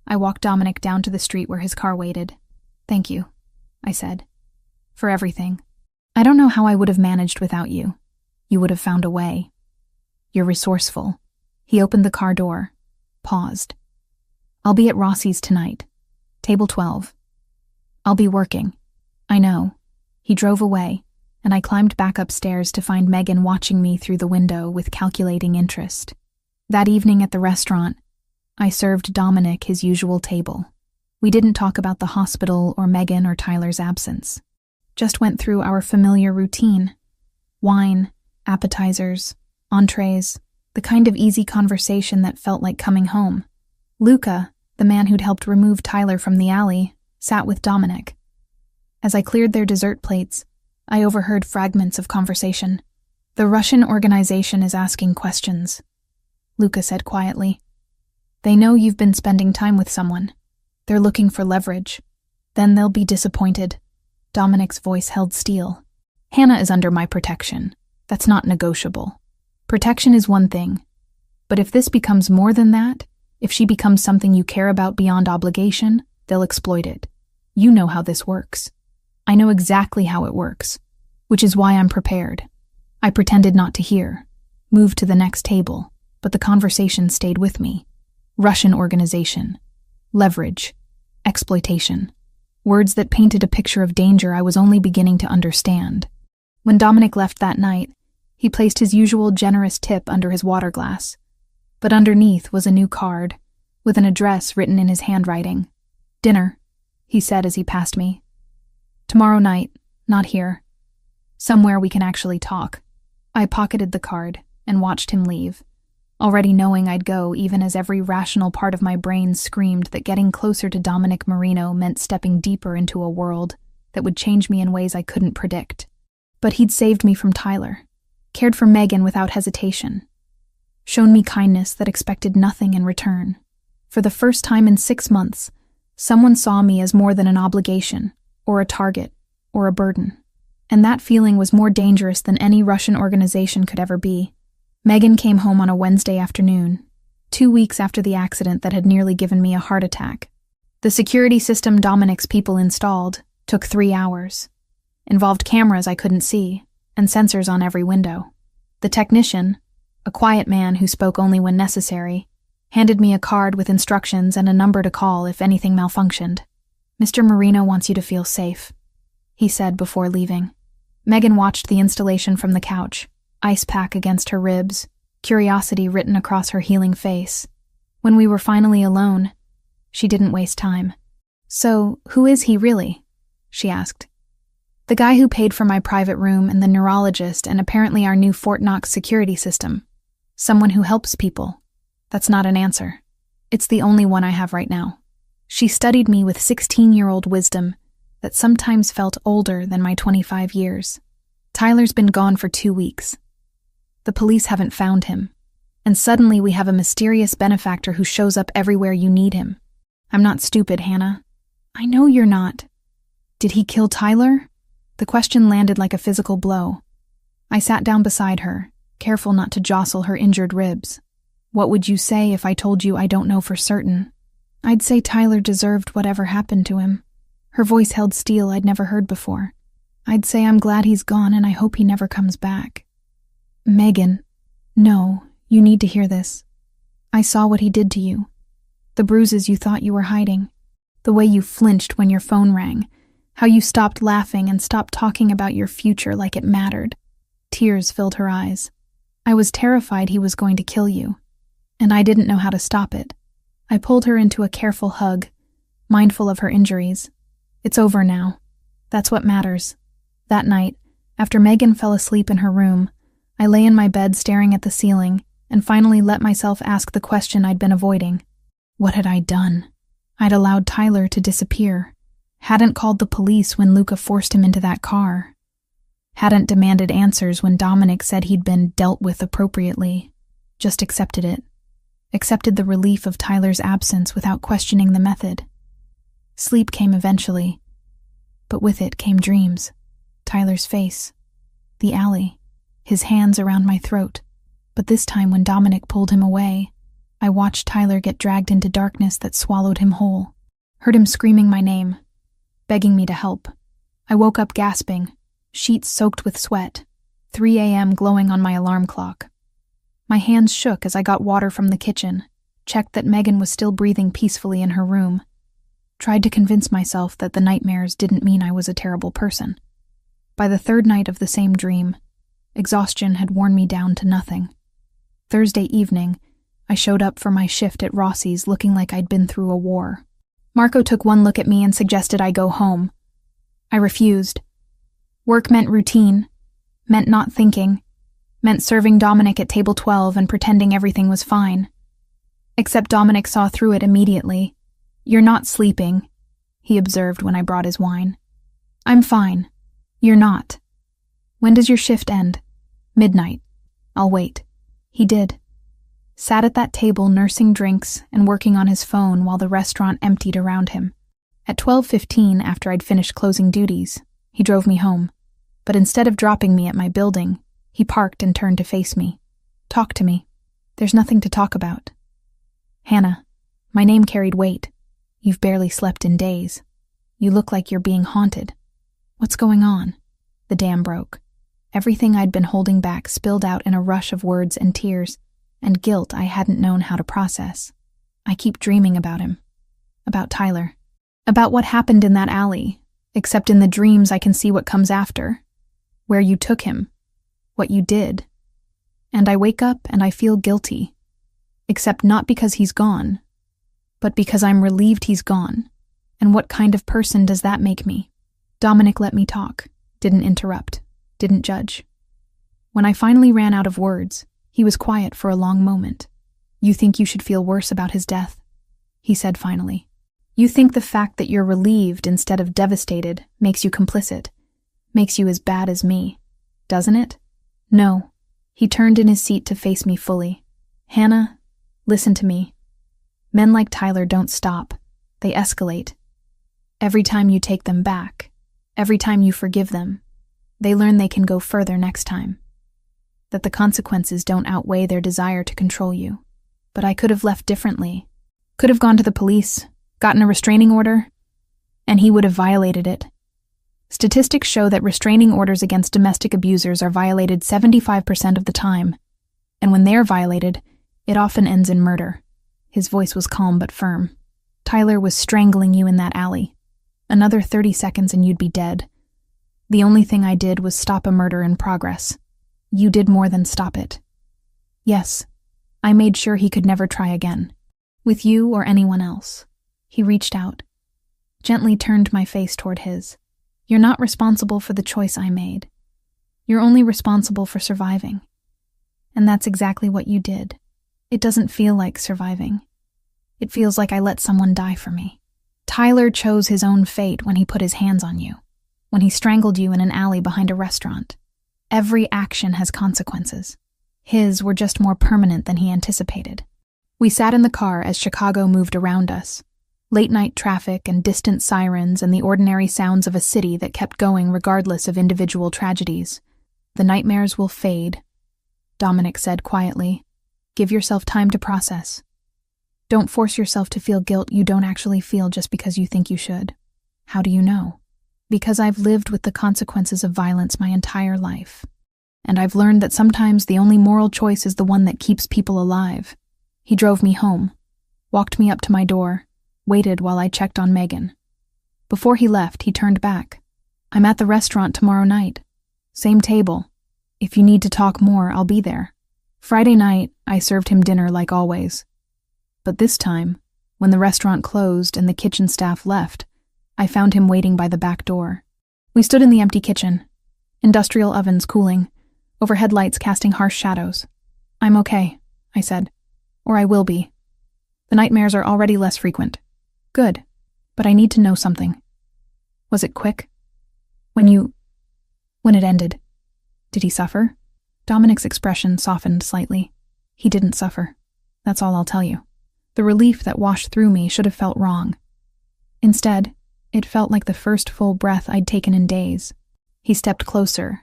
S1: I walked Dominic down to the street where his car waited. "Thank you," I said, "for everything. I don't know how I would have managed without you. You would have found a way. You're resourceful." He opened the car door, paused. "I'll be at Rossi's tonight. Table 12. I'll be working." "I know." He drove away, and I climbed back upstairs to find Megan watching me through the window with calculating interest. That evening at the restaurant, I served Dominic his usual table. We didn't talk about the hospital or Megan or Tyler's absence. Just went through our familiar routine. Wine, appetizers, entrees, the kind of easy conversation that felt like coming home. Luca, the man who'd helped remove Tyler from the alley, sat with Dominic. As I cleared their dessert plates, I overheard fragments of conversation. "The Russian organization is asking questions," Luca said quietly. "They know you've been spending time with someone. They're looking for leverage. Then they'll be disappointed." Dominic's voice held steel. "Hannah is under my protection. That's not negotiable. Protection is one thing. But if this becomes more than that, if she becomes something you care about beyond obligation, they'll exploit it. You know how this works. I know exactly how it works, which is why I'm prepared." I pretended not to hear, moved to the next table, but the conversation stayed with me. Russian organization, leverage, exploitation. Words that painted a picture of danger I was only beginning to understand. When Dominic left that night, he placed his usual generous tip under his water glass, but underneath was a new card, with an address written in his handwriting. "Dinner," he said as he passed me. "Tomorrow night, not here. Somewhere we can actually talk." I pocketed the card and watched him leave, already knowing I'd go even as every rational part of my brain screamed that getting closer to Dominic Marino meant stepping deeper into a world that would change me in ways I couldn't predict. But he'd saved me from Tyler, cared for Megan without hesitation, shown me kindness that expected nothing in return. For the first time in 6 months, someone saw me as more than an obligation, or a target, or a burden. And that feeling was more dangerous than any Russian organization could ever be. Megan came home on a Wednesday afternoon, 2 weeks after the accident that had nearly given me a heart attack. The security system Dominic's people installed took 3 hours, involved cameras I couldn't see, and sensors on every window. The technician, a quiet man who spoke only when necessary, handed me a card with instructions and a number to call if anything malfunctioned. "Mr. Marino wants you to feel safe," he said before leaving. Megan watched the installation from the couch, ice pack against her ribs, curiosity written across her healing face. When we were finally alone, she didn't waste time. "So, who is he really?" she asked. "The guy who paid for my private room and the neurologist and apparently our new Fort Knox security system. Someone who helps people. That's not an answer. It's the only one I have right now." She studied me with 16-year-old wisdom that sometimes felt older than my 25 years. "Tyler's been gone for 2 weeks. The police haven't found him. And suddenly we have a mysterious benefactor who shows up everywhere you need him. I'm not stupid, Hannah." "I know you're not." "Did he kill Tyler?" The question landed like a physical blow. I sat down beside her, careful not to jostle her injured ribs. "What would you say if I told you I don't know for certain?" "I'd say Tyler deserved whatever happened to him." Her voice held steel I'd never heard before. "I'd say I'm glad he's gone and I hope he never comes back." "Megan, no, You need to hear this. I saw what he did to you. The bruises you thought you were hiding. The way you flinched when your phone rang. How you stopped laughing and stopped talking about your future like it mattered. Tears filled her eyes. I was terrified he was going to kill you, and I didn't know how to stop it. I pulled her into a careful hug, mindful of her injuries. It's over now. That's what matters. That night, after Megan fell asleep in her room, I lay in my bed staring at the ceiling and finally let myself ask the question I'd been avoiding. What had I done? I'd allowed Tyler to disappear. Hadn't called the police when Luca forced him into that car. Hadn't demanded answers when Dominic said he'd been dealt with appropriately. Just accepted it. Accepted the relief of Tyler's absence without questioning the method. Sleep came eventually, but with it came dreams. Tyler's face. The alley. His hands around my throat. But this time when Dominic pulled him away, I watched Tyler get dragged into darkness that swallowed him whole. Heard him screaming my name, begging me to help. I woke up gasping, sheets soaked with sweat, 3 a.m. glowing on my alarm clock. My hands shook as I got water from the kitchen, checked that Megan was still breathing peacefully in her room. Tried to convince myself that the nightmares didn't mean I was a terrible person. By the third night of the same dream, exhaustion had worn me down to nothing. Thursday evening, I showed up for my shift at Rossi's looking like I'd been through a war. Marco took one look at me and suggested I go home. I refused. Work meant routine, meant not thinking, meant serving Dominic at table 12 and pretending everything was fine. Except Dominic saw through it immediately. "You're not sleeping," he observed when I brought his wine. "I'm fine. You're not. When does your shift end?" "Midnight. I'll wait." He did. Sat at that table nursing drinks and working on his phone while the restaurant emptied around him. At 12:15, after I'd finished closing duties, he drove me home. But instead of dropping me at my building, he parked and turned to face me. "Talk to me. There's nothing to talk about." "Hannah, my name carried weight. You've barely slept in days. You look like you're being haunted. What's going on?" The dam broke. Everything I'd been holding back spilled out in a rush of words and tears, and guilt I hadn't known how to process. I keep dreaming about him. About Tyler. About what happened in that alley, except in the dreams I can see what comes after. Where you took him. What you did. And I wake up and I feel guilty. Except not because he's gone, but because I'm relieved he's gone. And what kind of person does that make me? Dominic let me talk, didn't interrupt, didn't judge. When I finally ran out of words, he was quiet for a long moment. "You think you should feel worse about his death?" he said finally. "You think the fact that you're relieved instead of devastated makes you complicit, makes you as bad as me, doesn't it?" "No." He turned in his seat to face me fully. "Hannah, listen to me. Men like Tyler don't stop. They escalate. Every time you take them back, every time you forgive them, they learn they can go further next time. That the consequences don't outweigh their desire to control you. But I could have left differently. Could have gone to the police, gotten a restraining order, and he would have violated it. Statistics show that restraining orders against domestic abusers are violated 75% of the time, and when they're violated, it often ends in murder." His voice was calm but firm. "Tyler was strangling you in that alley. Another 30 seconds and you'd be dead. The only thing I did was stop a murder in progress. You did more than stop it. Yes, I made sure he could never try again. With you or anyone else." He reached out, gently turned my face toward his. "You're not responsible for the choice I made. You're only responsible for surviving. And that's exactly what you did. It doesn't feel like surviving. It feels like I let someone die for me. Tyler chose his own fate when he put his hands on you, when he strangled you in an alley behind a restaurant. Every action has consequences. His were just more permanent than he anticipated." We sat in the car as Chicago moved around us. Late-night traffic and distant sirens and the ordinary sounds of a city that kept going regardless of individual tragedies. "The nightmares will fade," Dominic said quietly. "Give yourself time to process. Don't force yourself to feel guilt you don't actually feel just because you think you should." "How do you know?" "Because I've lived with the consequences of violence my entire life. And I've learned that sometimes the only moral choice is the one that keeps people alive. He drove me home, walked me up to my door, waited while I checked on Megan. Before he left, he turned back. I'm at the restaurant tomorrow night. Same table. If you need to talk more, I'll be there. Friday night, I served him dinner like always. But this time, when the restaurant closed and the kitchen staff left, I found him waiting by the back door. We stood in the empty kitchen, industrial ovens cooling, overhead lights casting harsh shadows. I'm okay, I said. Or I will be. The nightmares are already less frequent. Good. But I need to know something. Was it quick? When it ended, did he suffer? Dominic's expression softened slightly. He didn't suffer. That's all I'll tell you. The relief that washed through me should have felt wrong. Instead, it felt like the first full breath I'd taken in days. He stepped closer,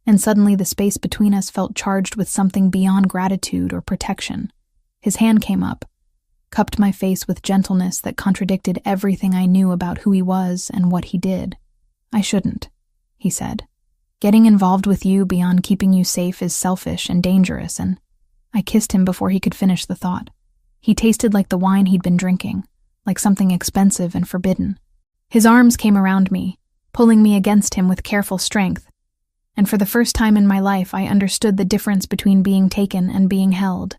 S1: and suddenly the space between us felt charged with something beyond gratitude or protection. His hand came up, cupped my face with gentleness that contradicted everything I knew about who he was and what he did. I shouldn't, he said. Getting involved with you beyond keeping you safe is selfish and dangerous, and I kissed him before he could finish the thought. He tasted like the wine he'd been drinking, like something expensive and forbidden. His arms came around me, pulling me against him with careful strength, and for the first time in my life I understood the difference between being taken and being held.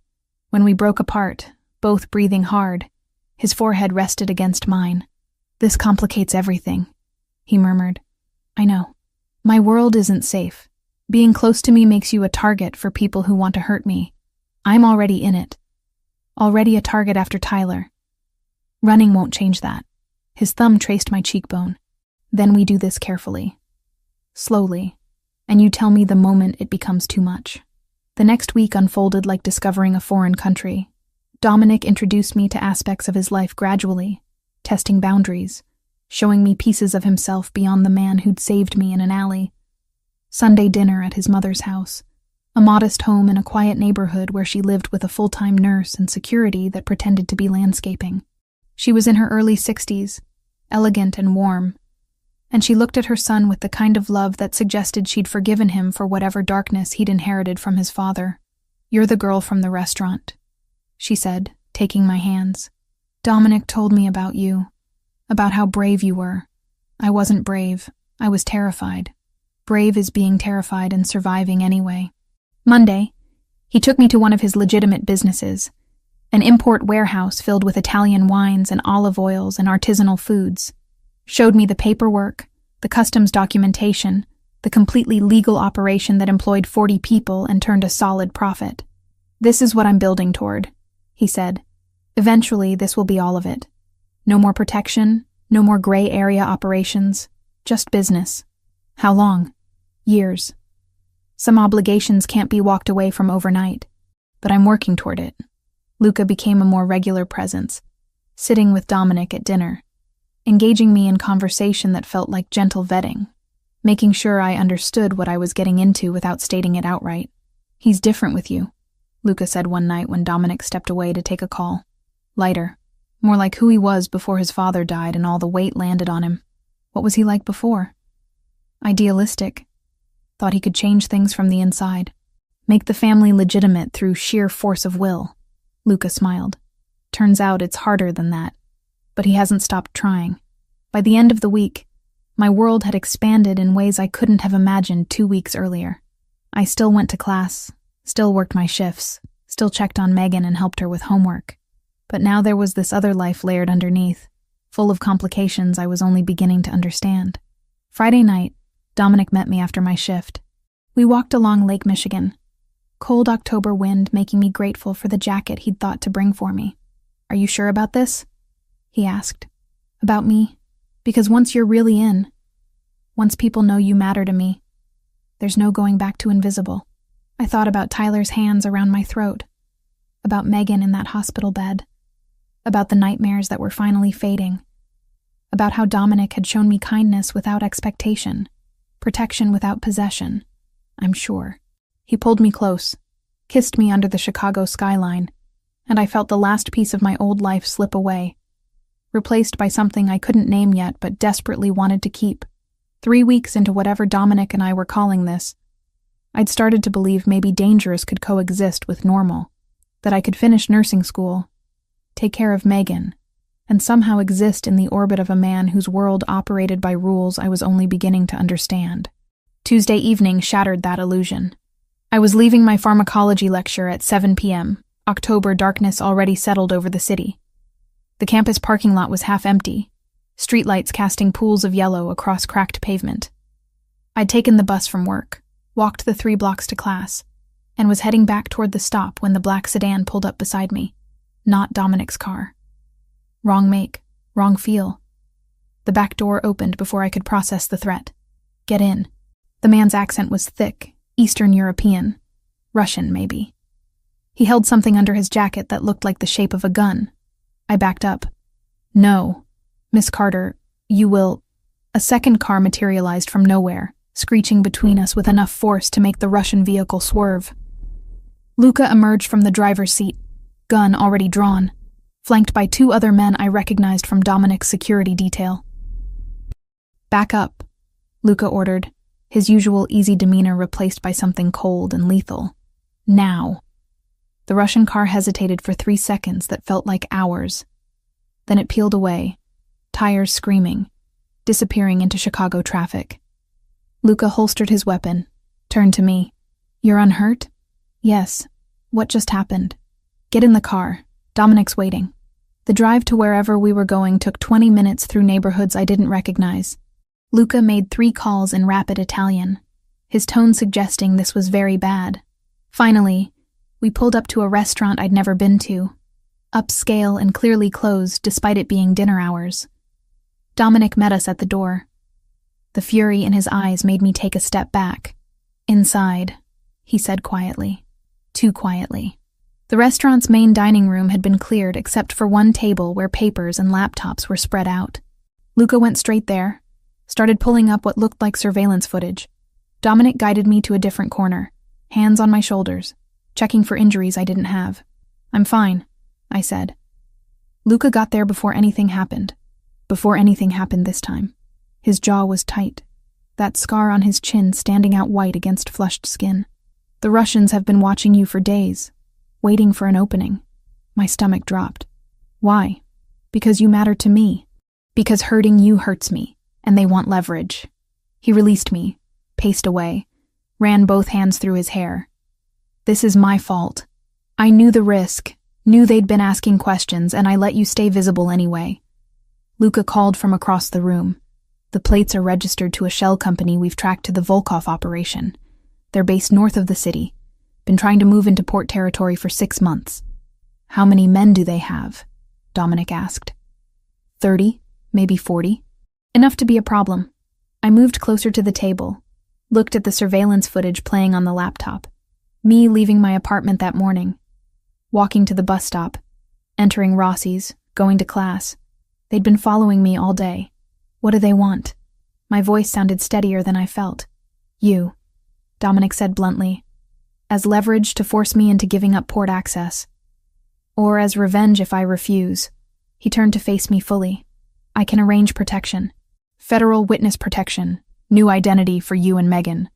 S1: When we broke apart, both breathing hard, his forehead rested against mine. This complicates everything, he murmured. I know. My world isn't safe. Being close to me makes you a target for people who want to hurt me. I'm already in it. Already a target after Tyler. Running won't change that. His thumb traced my cheekbone. Then we do this carefully. Slowly. And you tell me the moment it becomes too much. The next week unfolded like discovering a foreign country. Dominic introduced me to aspects of his life gradually, testing boundaries, showing me pieces of himself beyond the man who'd saved me in an alley. Sunday dinner at his mother's house, a modest home in a quiet neighborhood where she lived with a full-time nurse and security that pretended to be landscaping. She was in her early 60s, elegant and warm, and she looked at her son with the kind of love that suggested she'd forgiven him for whatever darkness he'd inherited from his father. You're the girl from the restaurant, she said, taking my hands. Dominic told me about you, about how brave you were. I wasn't brave. I was terrified. Brave is being terrified and surviving anyway. Monday, he took me to one of his legitimate businesses, an import warehouse filled with Italian wines and olive oils and artisanal foods. Showed me the paperwork, the customs documentation, the completely legal operation that employed 40 people and turned a solid profit. This is what I'm building toward, he said. Eventually, this will be all of it. No more protection, no more gray area operations, just business. How long? Years. Some obligations can't be walked away from overnight, but I'm working toward it. Luca became a more regular presence, sitting with Dominic at dinner, engaging me in conversation that felt like gentle vetting, making sure I understood what I was getting into without stating it outright. He's different with you, Luca said one night when Dominic stepped away to take a call. Lighter, more like who he was before his father died and all the weight landed on him. What was he like before? Idealistic. Thought he could change things from the inside. Make the family legitimate through sheer force of will. Luca smiled. Turns out it's harder than that. But he hasn't stopped trying. By the end of the week, my world had expanded in ways I couldn't have imagined 2 weeks earlier. I still went to class, still worked my shifts, still checked on Megan and helped her with homework. But now there was this other life layered underneath, full of complications I was only beginning to understand. Friday night, Dominic met me after my shift. We walked along Lake Michigan, cold October wind making me grateful for the jacket he'd thought to bring for me. Are you sure about this? He asked. About me? Because once you're really in, once people know you matter to me, there's no going back to invisible. I thought about Tyler's hands around my throat, about Megan in that hospital bed, about the nightmares that were finally fading, about how Dominic had shown me kindness without expectation, protection without possession, I'm sure. He pulled me close, kissed me under the Chicago skyline, and I felt the last piece of my old life slip away, replaced by something I couldn't name yet but desperately wanted to keep. 3 weeks into whatever Dominic and I were calling this, I'd started to believe maybe dangerous could coexist with normal, that I could finish nursing school, take care of Megan, and somehow exist in the orbit of a man whose world operated by rules I was only beginning to understand. Tuesday evening shattered that illusion. I was leaving my pharmacology lecture at 7 p.m. October darkness already settled over the city. The campus parking lot was half empty, streetlights casting pools of yellow across cracked pavement. I'd taken the bus from work, walked the 3 blocks to class, and was heading back toward the stop when the black sedan pulled up beside me. Not Dominic's car. Wrong make, wrong feel. The back door opened before I could process the threat. Get in. The man's accent was thick, Eastern European. Russian, maybe. He held something under his jacket that looked like the shape of a gun. I backed up. No. Miss Carter, you will... A second car materialized from nowhere, screeching between us with enough force to make the Russian vehicle swerve. Luca emerged from the driver's seat, gun already drawn, flanked by 2 other men I recognized from Dominic's security detail. Back up, Luca ordered, his usual easy demeanor replaced by something cold and lethal. Now. The Russian car hesitated for 3 seconds that felt like hours. Then it peeled away, tires screaming, disappearing into Chicago traffic. Luca holstered his weapon, turned to me. You're unhurt? Yes. What just happened? Get in the car. Dominic's waiting. The drive to wherever we were going took 20 minutes through neighborhoods I didn't recognize. Luca made 3 calls in rapid Italian, his tone suggesting this was very bad. Finally, we pulled up to a restaurant I'd never been to, upscale and clearly closed despite it being dinner hours. Dominic met us at the door. The fury in his eyes made me take a step back. Inside, he said quietly. Too quietly. The restaurant's main dining room had been cleared except for one table where papers and laptops were spread out. Luca went straight there, started pulling up what looked like surveillance footage. Dominic guided me to a different corner, hands on my shoulders, checking for injuries I didn't have. I'm fine, I said. Luca got there before anything happened. Before anything happened this time. His jaw was tight, that scar on his chin standing out white against flushed skin. The Russians have been watching you for days, waiting for an opening. My stomach dropped. Why? Because you matter to me. Because hurting you hurts me, and they want leverage. He released me, paced away, ran both hands through his hair. This is my fault. I knew the risk, knew they'd been asking questions, and I let you stay visible anyway. Luca called from across the room. The plates are registered to a shell company we've tracked to the Volkov operation. They're based north of the city. Been trying to move into port territory for 6 months. How many men do they have? Dominic asked. 30, maybe 40. Enough to be a problem. I moved closer to the table, looked at the surveillance footage playing on the laptop. Me leaving my apartment that morning, walking to the bus stop, entering Rossi's, going to class. They'd been following me all day. What do they want? My voice sounded steadier than I felt. You, Dominic said bluntly, as leverage to force me into giving up port access. Or as revenge if I refuse. He turned to face me fully. I can arrange protection. Federal witness protection. New identity for you and Megan.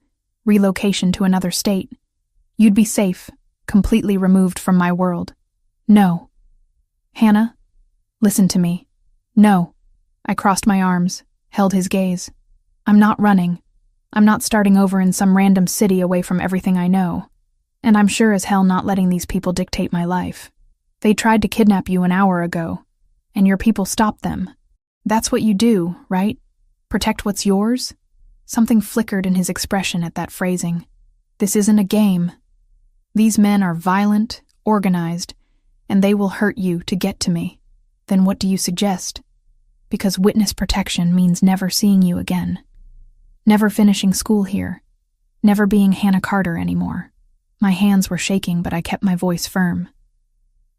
S1: Relocation to another state. You'd be safe, completely removed from my world. No. Hannah, listen to me. No. I crossed my arms, held his gaze. I'm not running. I'm not starting over in some random city away from everything I know. And I'm sure as hell not letting these people dictate my life. They tried to kidnap you an hour ago, and your people stopped them. That's what you do, right? Protect what's yours? Something flickered in his expression at that phrasing. This isn't a game. These men are violent, organized, and they will hurt you to get to me. Then what do you suggest? Because witness protection means never seeing you again. Never finishing school here. Never being Hannah Carter anymore. My hands were shaking, but I kept my voice firm.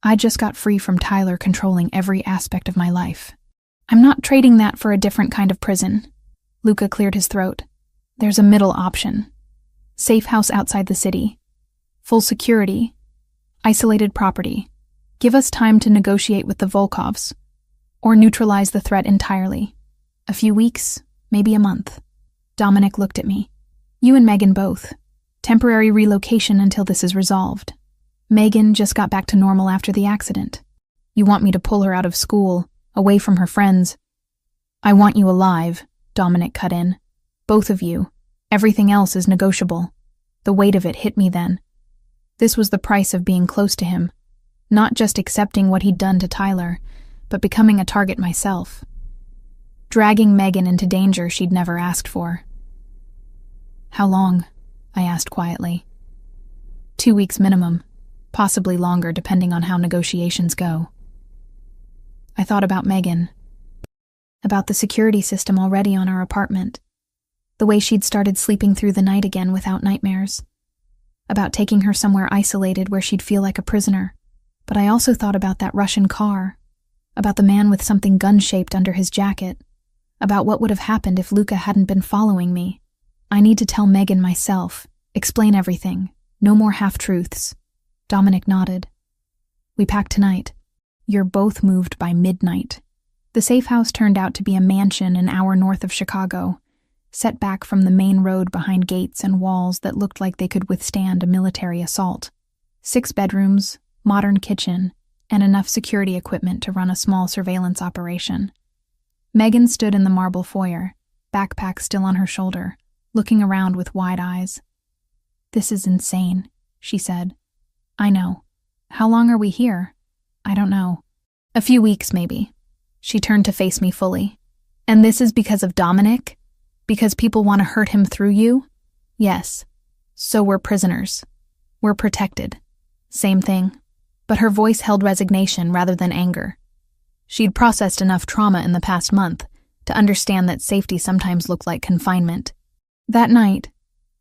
S1: I just got free from Tyler controlling every aspect of my life. I'm not trading that for a different kind of prison. Luca cleared his throat. There's a middle option. Safe house outside the city. Full security. Isolated property. Give us time to negotiate with the Volkovs. Or neutralize the threat entirely. A few weeks, maybe a month. Dominic looked at me. You and Megan both. Temporary relocation until this is resolved. Megan just got back to normal after the accident. You want me to pull her out of school, away from her friends. I want you alive, Dominic cut in. Both of you. Everything else is negotiable. The weight of it hit me then. This was the price of being close to him. Not just accepting what he'd done to Tyler, but becoming a target myself. Dragging Megan into danger she'd never asked for. How long? I asked quietly. 2 weeks minimum, possibly longer depending on how negotiations go. I thought about Megan. About the security system already on our apartment. The way she'd started sleeping through the night again without nightmares. About taking her somewhere isolated where she'd feel like a prisoner. But I also thought about that Russian car. About the man with something gun-shaped under his jacket. About what would have happened if Luca hadn't been following me. I need to tell Megan myself. Explain everything. No more half-truths. Dominic nodded. We packed tonight. You're both moved by midnight. The safe house turned out to be a mansion an hour north of Chicago, set back from the main road behind gates and walls that looked like they could withstand a military assault. 6 bedrooms, modern kitchen, and enough security equipment to run a small surveillance operation. Megan stood in the marble foyer, backpack still on her shoulder, looking around with wide eyes. This is insane, she said. I know. How long are we here? I don't know. A few weeks, maybe. She turned to face me fully. And this is because of Dominic? Because people want to hurt him through you? Yes. So we're prisoners. We're protected. Same thing. But her voice held resignation rather than anger. She'd processed enough trauma in the past month to understand that safety sometimes looked like confinement. That night,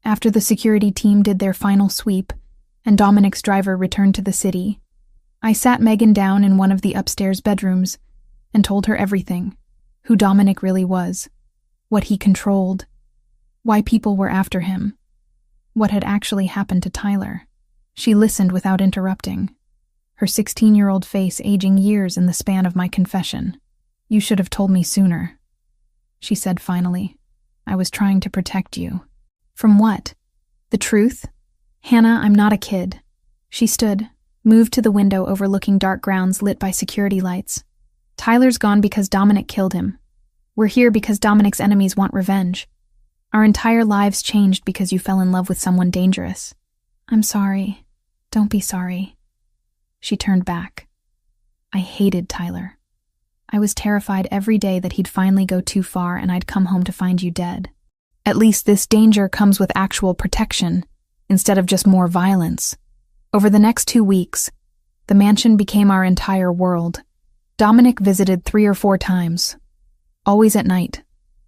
S1: after the security team did their final sweep and Dominic's driver returned to the city, I sat Megan down in one of the upstairs bedrooms and told her everything. Who Dominic really was, what he controlled, why people were after him, what had actually happened to Tyler. She listened without interrupting, her 16-year-old face aging years in the span of my confession. You should have told me sooner, she said finally. I was trying to protect you. From what? The truth? Hannah, I'm not a kid. She stood, moved to the window overlooking dark grounds lit by security lights. Tyler's gone because Dominic killed him. We're here because Dominic's enemies want revenge. Our entire lives changed because you fell in love with someone dangerous. I'm sorry. Don't be sorry. She turned back. I hated Tyler. I was terrified every day that he'd finally go too far and I'd come home to find you dead. At least this danger comes with actual protection, instead of just more violence. Over the next 2 weeks, the mansion became our entire world. Dominic visited 3 or 4 times. Always at night.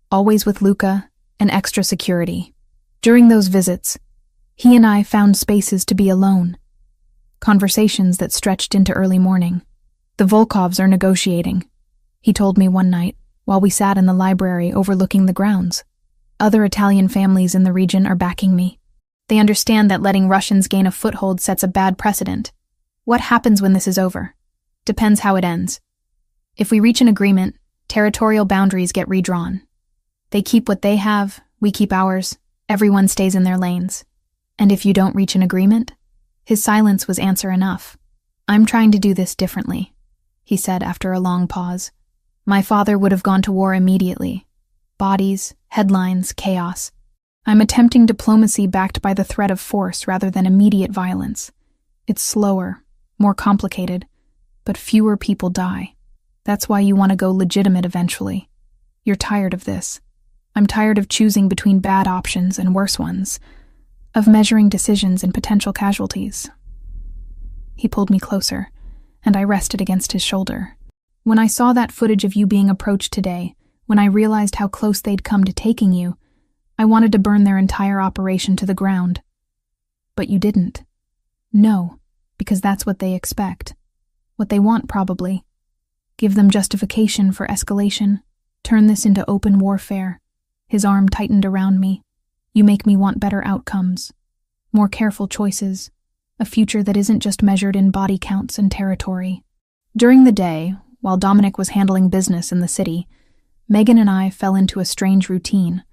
S1: Always with Luca and extra security. During those visits, he and I found spaces to be alone. Conversations that stretched into early morning. The Volkovs are negotiating, he told me one night while we sat in the library overlooking the grounds. Other Italian families in the region are backing me. They understand that letting Russians gain a foothold sets a bad precedent. What happens when this is over? Depends how it ends. If we reach an agreement, territorial boundaries get redrawn. They keep what they have, we keep ours, everyone stays in their lanes. And if you don't reach an agreement? His silence was answer enough. I'm trying to do this differently, he said after a long pause. My father would have gone to war immediately. Bodies, headlines, chaos. I'm attempting diplomacy backed by the threat of force rather than immediate violence. It's slower, more complicated, but fewer people die. That's why you want to go legitimate eventually. You're tired of this. I'm tired of choosing between bad options and worse ones, of measuring decisions and potential casualties. He pulled me closer, and I rested against his shoulder. When I saw that footage of you being approached today, when I realized how close they'd come to taking you, I wanted to burn their entire operation to the ground. But you didn't. No, because that's what they expect. What they want, probably. Give them justification for escalation. Turn this into open warfare. His arm tightened around me. You make me want better outcomes. More careful choices. A future that isn't just measured in body counts and territory. During the day, while Dominic was handling business in the city, Megan and I fell into a strange routine.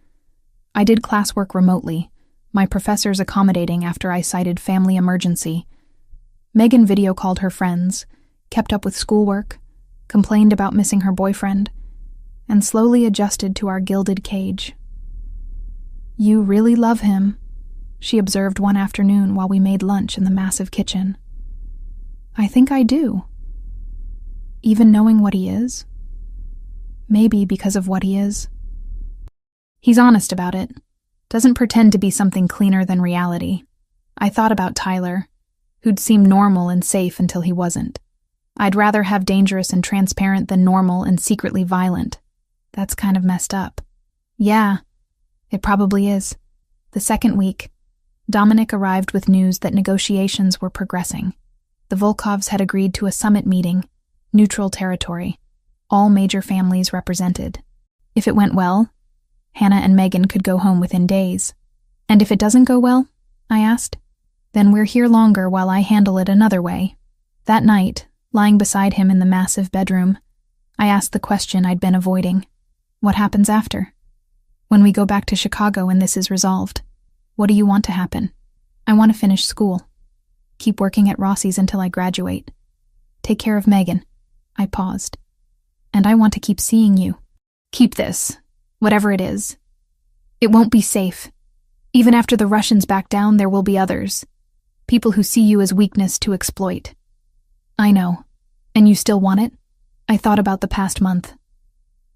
S1: I did classwork remotely, my professors accommodating after I cited family emergency. Megan video called her friends, kept up with schoolwork, complained about missing her boyfriend, and slowly adjusted to our gilded cage. "You really love him," she observed one afternoon while we made lunch in the massive kitchen. "I think I do. Even knowing what he is? Maybe because of what he is. He's honest about it. Doesn't pretend to be something cleaner than reality. I thought about Tyler, who'd seem normal and safe until he wasn't. I'd rather have dangerous and transparent than normal and secretly violent. That's kind of messed up." "Yeah, it probably is." The second week, Dominic arrived with news that negotiations were progressing. The Volkovs had agreed to a summit meeting, neutral territory, all major families represented. If it went well, Hannah and Megan could go home within days. "And if it doesn't go well?" I asked. "Then we're here longer while I handle it another way." That night, lying beside him in the massive bedroom, I asked the question I'd been avoiding. "What happens after? When we go back to Chicago and this is resolved, what do you want to happen?" "I want to finish school. Keep working at Rossi's until I graduate. Take care of Megan." I paused. "And I want to keep seeing you. Keep this, whatever it is. It won't be safe. Even after the Russians back down, there will be others. People who see you as weakness to exploit." "I know. And you still want it?" I thought about the past month.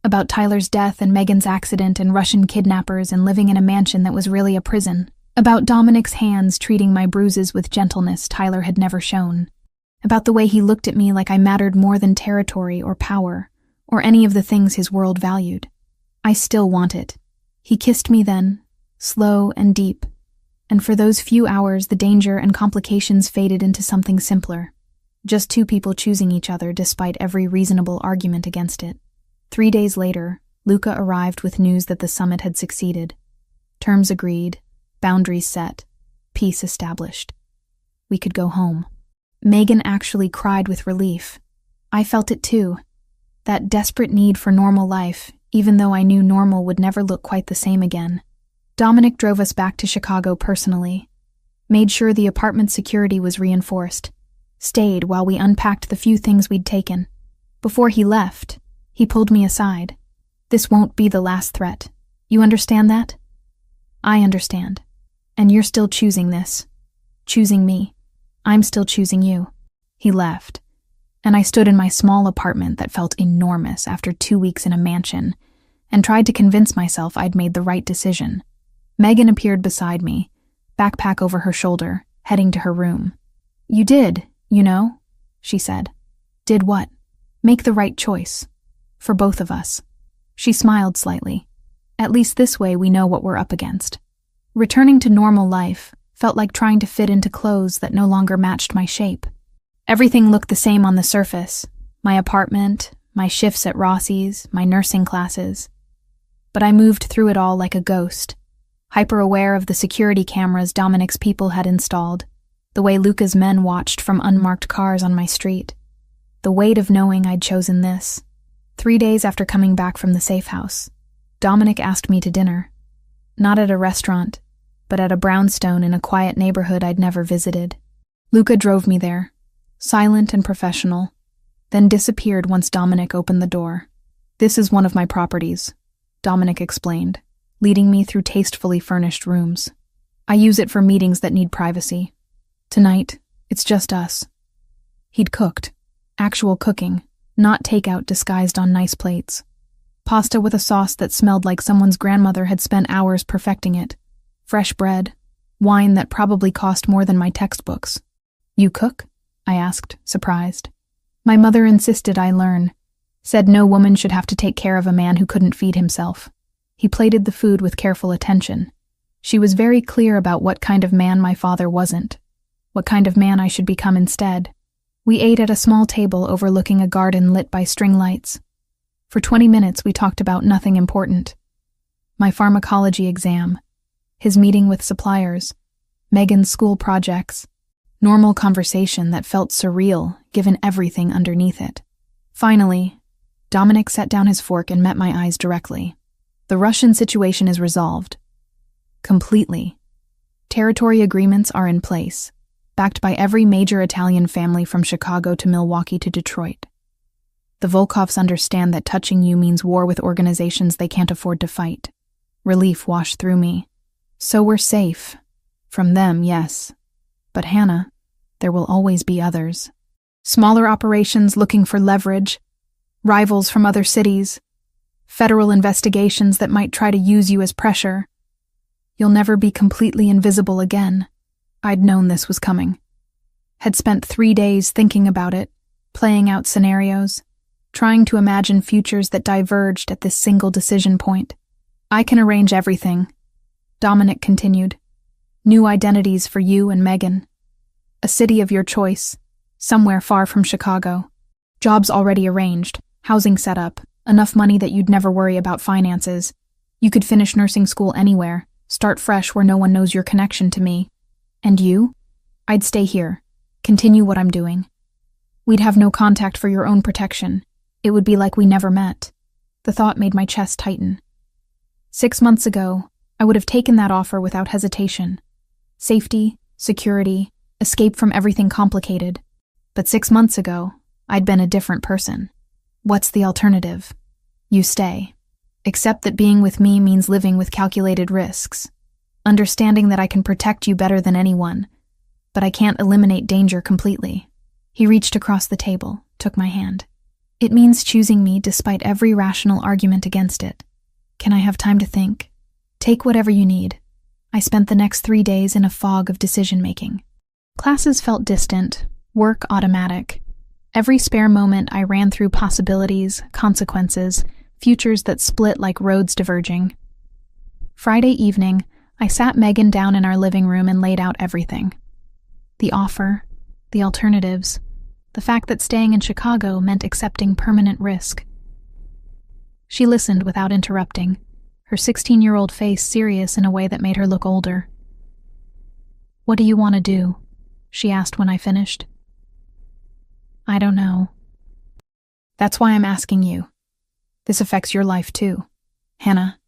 S1: About Tyler's death and Megan's accident and Russian kidnappers and living in a mansion that was really a prison. About Dominic's hands treating my bruises with gentleness Tyler had never shown. About the way he looked at me like I mattered more than territory or power, or any of the things his world valued. I still want it. He kissed me then, slow and deep, and for those few hours the danger and complications faded into something simpler. Just two people choosing each other despite every reasonable argument against it. 3 days later, Luca arrived with news that the summit had succeeded. Terms agreed, boundaries set, peace established. We could go home. Megan actually cried with relief. I felt it too. That desperate need for normal life, even though I knew normal would never look quite the same again. Dominic drove us back to Chicago personally, made sure the apartment security was reinforced, stayed while we unpacked the few things we'd taken. Before he left, he pulled me aside. "This won't be the last threat. You understand that?" "I understand. And you're still choosing this. Choosing me. I'm still choosing you." He left, and I stood in my small apartment that felt enormous after 2 weeks in a mansion, and tried to convince myself I'd made the right decision. Megan appeared beside me, backpack over her shoulder, heading to her room. "You did, you know," she said. "Did what?" "Make the right choice. For both of us." She smiled slightly. "At least this way we know what we're up against." Returning to normal life felt like trying to fit into clothes that no longer matched my shape. Everything looked the same on the surface. My apartment, my shifts at Rossi's, my nursing classes. But I moved through it all like a ghost, hyper-aware of the security cameras Dominic's people had installed, the way Luca's men watched from unmarked cars on my street. The weight of knowing I'd chosen this. 3 days after coming back from the safe house, Dominic asked me to dinner. Not at a restaurant, but at a brownstone in a quiet neighborhood I'd never visited. Luca drove me there, silent and professional, then disappeared once Dominic opened the door. "This is one of my properties," Dominic explained, leading me through tastefully furnished rooms. "I use it for meetings that need privacy. Tonight, it's just us." He'd cooked. Actual cooking, not takeout disguised on nice plates. Pasta with a sauce that smelled like someone's grandmother had spent hours perfecting it. Fresh bread, wine that probably cost more than my textbooks. "You cook?" I asked, surprised. "My mother insisted I learn. Said no woman should have to take care of a man who couldn't feed himself." He plated the food with careful attention. She was very clear about what kind of man my father wasn't, what kind of man I should become instead. We ate at a small table overlooking a garden lit by string lights. For 20 minutes we talked about nothing important. My pharmacology exam, his meeting with suppliers, Megan's school projects, normal conversation that felt surreal given everything underneath it. Finally, Dominic set down his fork and met my eyes directly. "The Russian situation is resolved. Completely. Territory agreements are in place, backed by every major Italian family from Chicago to Milwaukee to Detroit. The Volkovs understand that touching you means war with organizations they can't afford to fight. Relief washed through me. So we're safe. From them, yes. But Hannah, there will always be others. Smaller operations looking for leverage, rivals from other cities, federal investigations that might try to use you as pressure. You'll never be completely invisible again. I'd known this was coming. Had spent 3 days thinking about it, playing out scenarios, trying to imagine futures that diverged at this single decision point. I can arrange everything, Dominic continued. New identities for you and Megan. A city of your choice, somewhere far from Chicago. Jobs already arranged, housing set up, enough money that you'd never worry about finances. You could finish nursing school anywhere, start fresh where no one knows your connection to me. And you? I'd stay here, continue what I'm doing. We'd have no contact for your own protection. It would be like we never met. The thought made my chest tighten. 6 months ago, I would have taken that offer without hesitation. Safety, security, escape from everything complicated. But 6 months ago, I'd been a different person. What's the alternative? You stay. Accept that being with me means living with calculated risks. Understanding that I can protect you better than anyone, but I can't eliminate danger completely. He reached across the table, took my hand. It means choosing me despite every rational argument against it. Can I have time to think? Take whatever you need. I spent the next 3 days in a fog of decision-making. Classes felt distant, work automatic. Every spare moment I ran through possibilities, consequences, futures that split like roads diverging. Friday evening, I sat Megan down in our living room and laid out everything. The offer, the alternatives, the fact that staying in Chicago meant accepting permanent risk. She listened without interrupting, her 16-year-old face serious in a way that made her look older. "What do you want to do?" she asked when I finished. "I don't know." "That's why I'm asking you. This affects your life too. Hannah,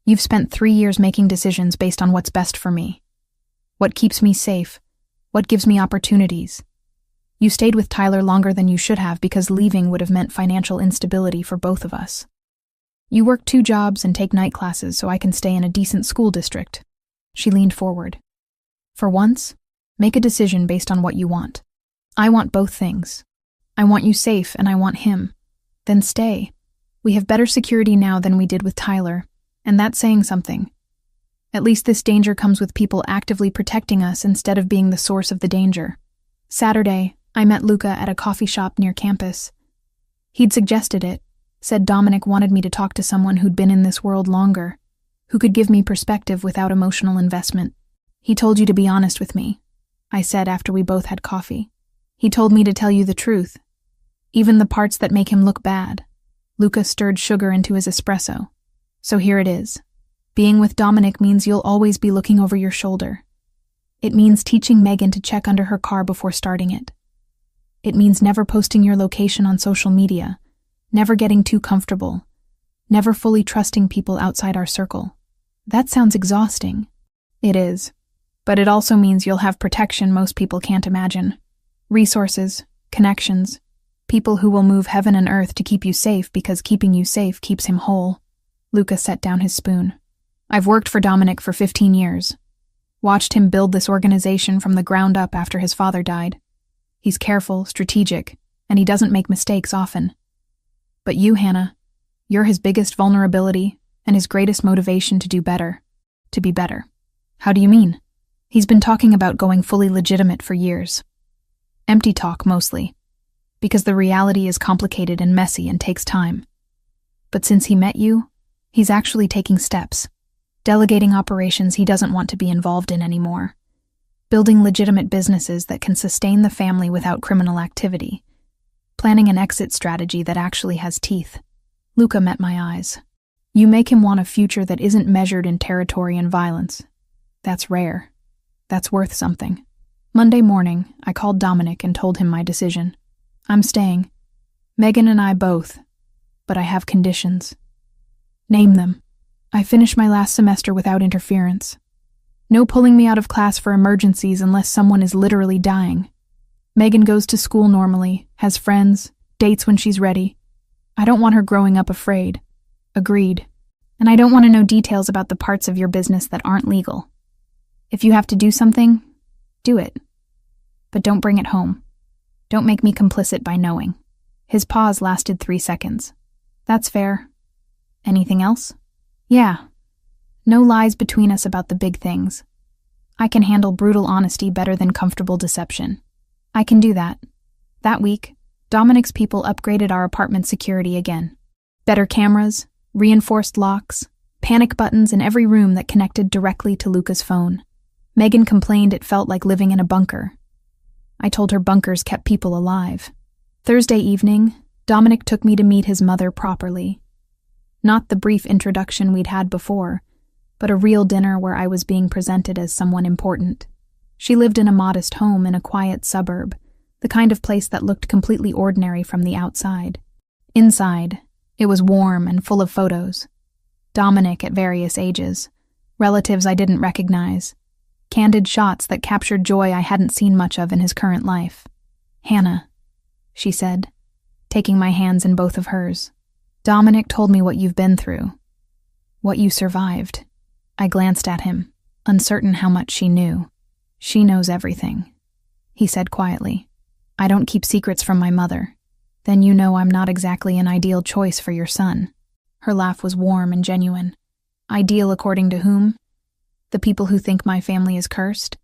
S1: you've spent 3 years making decisions based on what's best for me. What keeps me safe, what gives me opportunities. You stayed with Tyler longer than you should have because leaving would have meant financial instability for both of us. You work 2 jobs and take night classes so I can stay in a decent school district." She leaned forward. "For once, make a decision based on what you want. I want both things. I want you safe and I want him. Then stay. We have better security now than we did with Tyler, and that's saying something. At least this danger comes with people actively protecting us instead of being the source of the danger." Saturday, I met Luca at a coffee shop near campus. He'd suggested it, said Dominic wanted me to talk to someone who'd been in this world longer, who could give me perspective without emotional investment. "He told you to be honest with me," I said after we both had coffee. "He told me to tell you the truth, even the parts that make him look bad." Luca stirred sugar into his espresso. "So here it is. Being with Dominic means you'll always be looking over your shoulder. It means teaching Megan to check under her car before starting it. It means never posting your location on social media, never getting too comfortable, never fully trusting people outside our circle. That sounds exhausting." "It is. But it also means you'll have protection most people can't imagine. Resources, connections, people who will move heaven and earth to keep you safe because keeping you safe keeps him whole." Luca set down his spoon. "I've worked for Dominic for 15 years. Watched him build this organization from the ground up after his father died. He's careful, strategic, and he doesn't make mistakes often. But you, Hannah, you're his biggest vulnerability and his greatest motivation to do better, to be better." "How do you mean?" "He's been talking about going fully legitimate for years. Empty talk, mostly, because the reality is complicated and messy and takes time. But since he met you, he's actually taking steps, delegating operations he doesn't want to be involved in anymore, building legitimate businesses that can sustain the family without criminal activity, planning an exit strategy that actually has teeth." Luca met my eyes. "You make him want a future that isn't measured in territory and violence. That's rare. That's worth something." Monday morning, I called Dominic and told him my decision. "I'm staying. Megan and I both. But I have conditions." "Name them." "I finished my last semester without interference. No pulling me out of class for emergencies unless someone is literally dying. Megan goes to school normally, has friends, dates when she's ready. I don't want her growing up afraid. Agreed. And I don't want to know details about the parts of your business that aren't legal. If you have to do something, do it. But don't bring it home. Don't make me complicit by knowing. His pause lasted 3 seconds. That's fair. Anything else? Yeah. No lies between us about the big things. I can handle brutal honesty better than comfortable deception. I can do that. That week, Dominic's people upgraded our apartment security again. Better cameras, reinforced locks, panic buttons in every room that connected directly to Luca's phone. Megan complained it felt like living in a bunker. I told her bunkers kept people alive. Thursday evening, Dominic took me to meet his mother properly. Not the brief introduction we'd had before, but a real dinner where I was being presented as someone important. She lived in a modest home in a quiet suburb, the kind of place that looked completely ordinary from the outside. Inside, it was warm and full of photos. Dominic at various ages, relatives I didn't recognize, candid shots that captured joy I hadn't seen much of in his current life. "Hannah," she said, taking my hands in both of hers. "Dominic told me what you've been through. What you survived." I glanced at him, uncertain how much she knew. "She knows everything," he said quietly. "I don't keep secrets from my mother. Then you know I'm not exactly an ideal choice for your son." Her laugh was warm and genuine. Ideal according to whom? The people who think my family is cursed?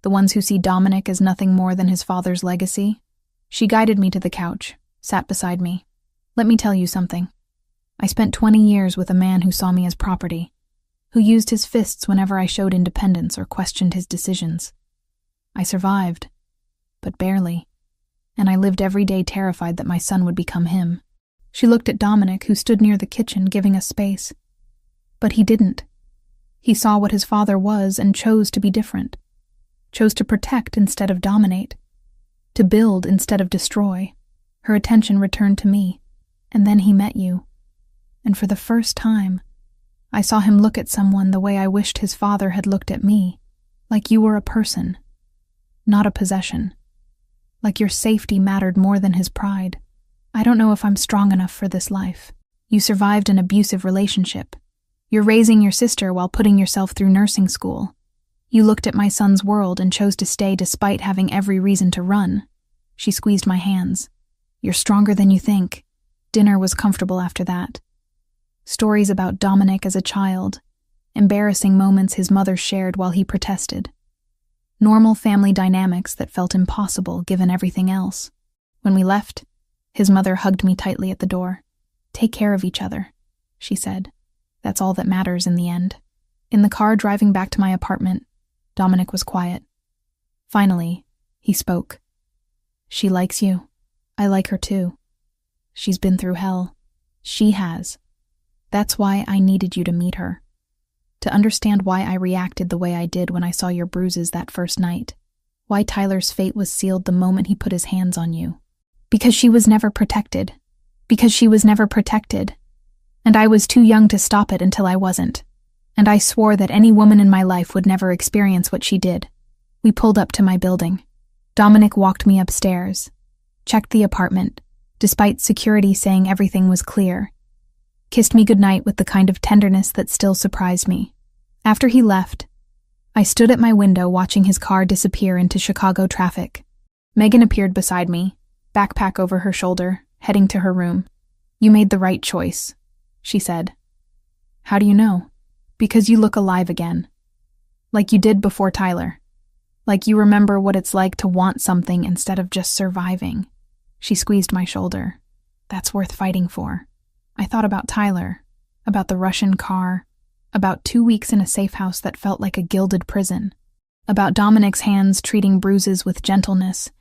S1: The ones who see Dominic as nothing more than his father's legacy? She guided me to the couch, sat beside me. "Let me tell you something. I spent 20 years with a man who saw me as property, who used his fists whenever I showed independence or questioned his decisions. I survived, but barely, and I lived every day terrified that my son would become him." She looked at Dominic, who stood near the kitchen, giving us space. But he didn't. He saw what his father was and chose to be different. Chose to protect instead of dominate. To build instead of destroy. Her attention returned to me, and then he met you. And for the first time, I saw him look at someone the way I wished his father had looked at me, like you were a person, not a possession. Like your safety mattered more than his pride. "I don't know if I'm strong enough for this life. You survived an abusive relationship. You're raising your sister while putting yourself through nursing school. You looked at my son's world and chose to stay despite having every reason to run." She squeezed my hands. "You're stronger than you think." Dinner was comfortable after that. Stories about Dominic as a child, embarrassing moments his mother shared while he protested. Normal family dynamics that felt impossible given everything else. When we left, his mother hugged me tightly at the door. "Take care of each other," she said. "That's all that matters in the end." In the car driving back to my apartment, Dominic was quiet. Finally, he spoke. "She likes you. I like her too. She's been through hell. She has. That's why I needed you to meet her. To understand why I reacted the way I did when I saw your bruises that first night. Why Tyler's fate was sealed the moment he put his hands on you. Because she was never protected. Because she was never protected. And I was too young to stop it until I wasn't. And I swore that any woman in my life would never experience what she did." We pulled up to my building. Dominic walked me upstairs, checked the apartment, despite security saying everything was clear. Kissed me goodnight with the kind of tenderness that still surprised me. After he left, I stood at my window watching his car disappear into Chicago traffic. Megan appeared beside me, backpack over her shoulder, heading to her room. "You made the right choice," she said. "How do you know?" "Because you look alive again. Like you did before Tyler. Like you remember what it's like to want something instead of just surviving." She squeezed my shoulder. "That's worth fighting for." I thought about Tyler, about the Russian car, about 2 weeks in a safe house that felt like a gilded prison, about Dominic's hands treating Bruises with gentleness,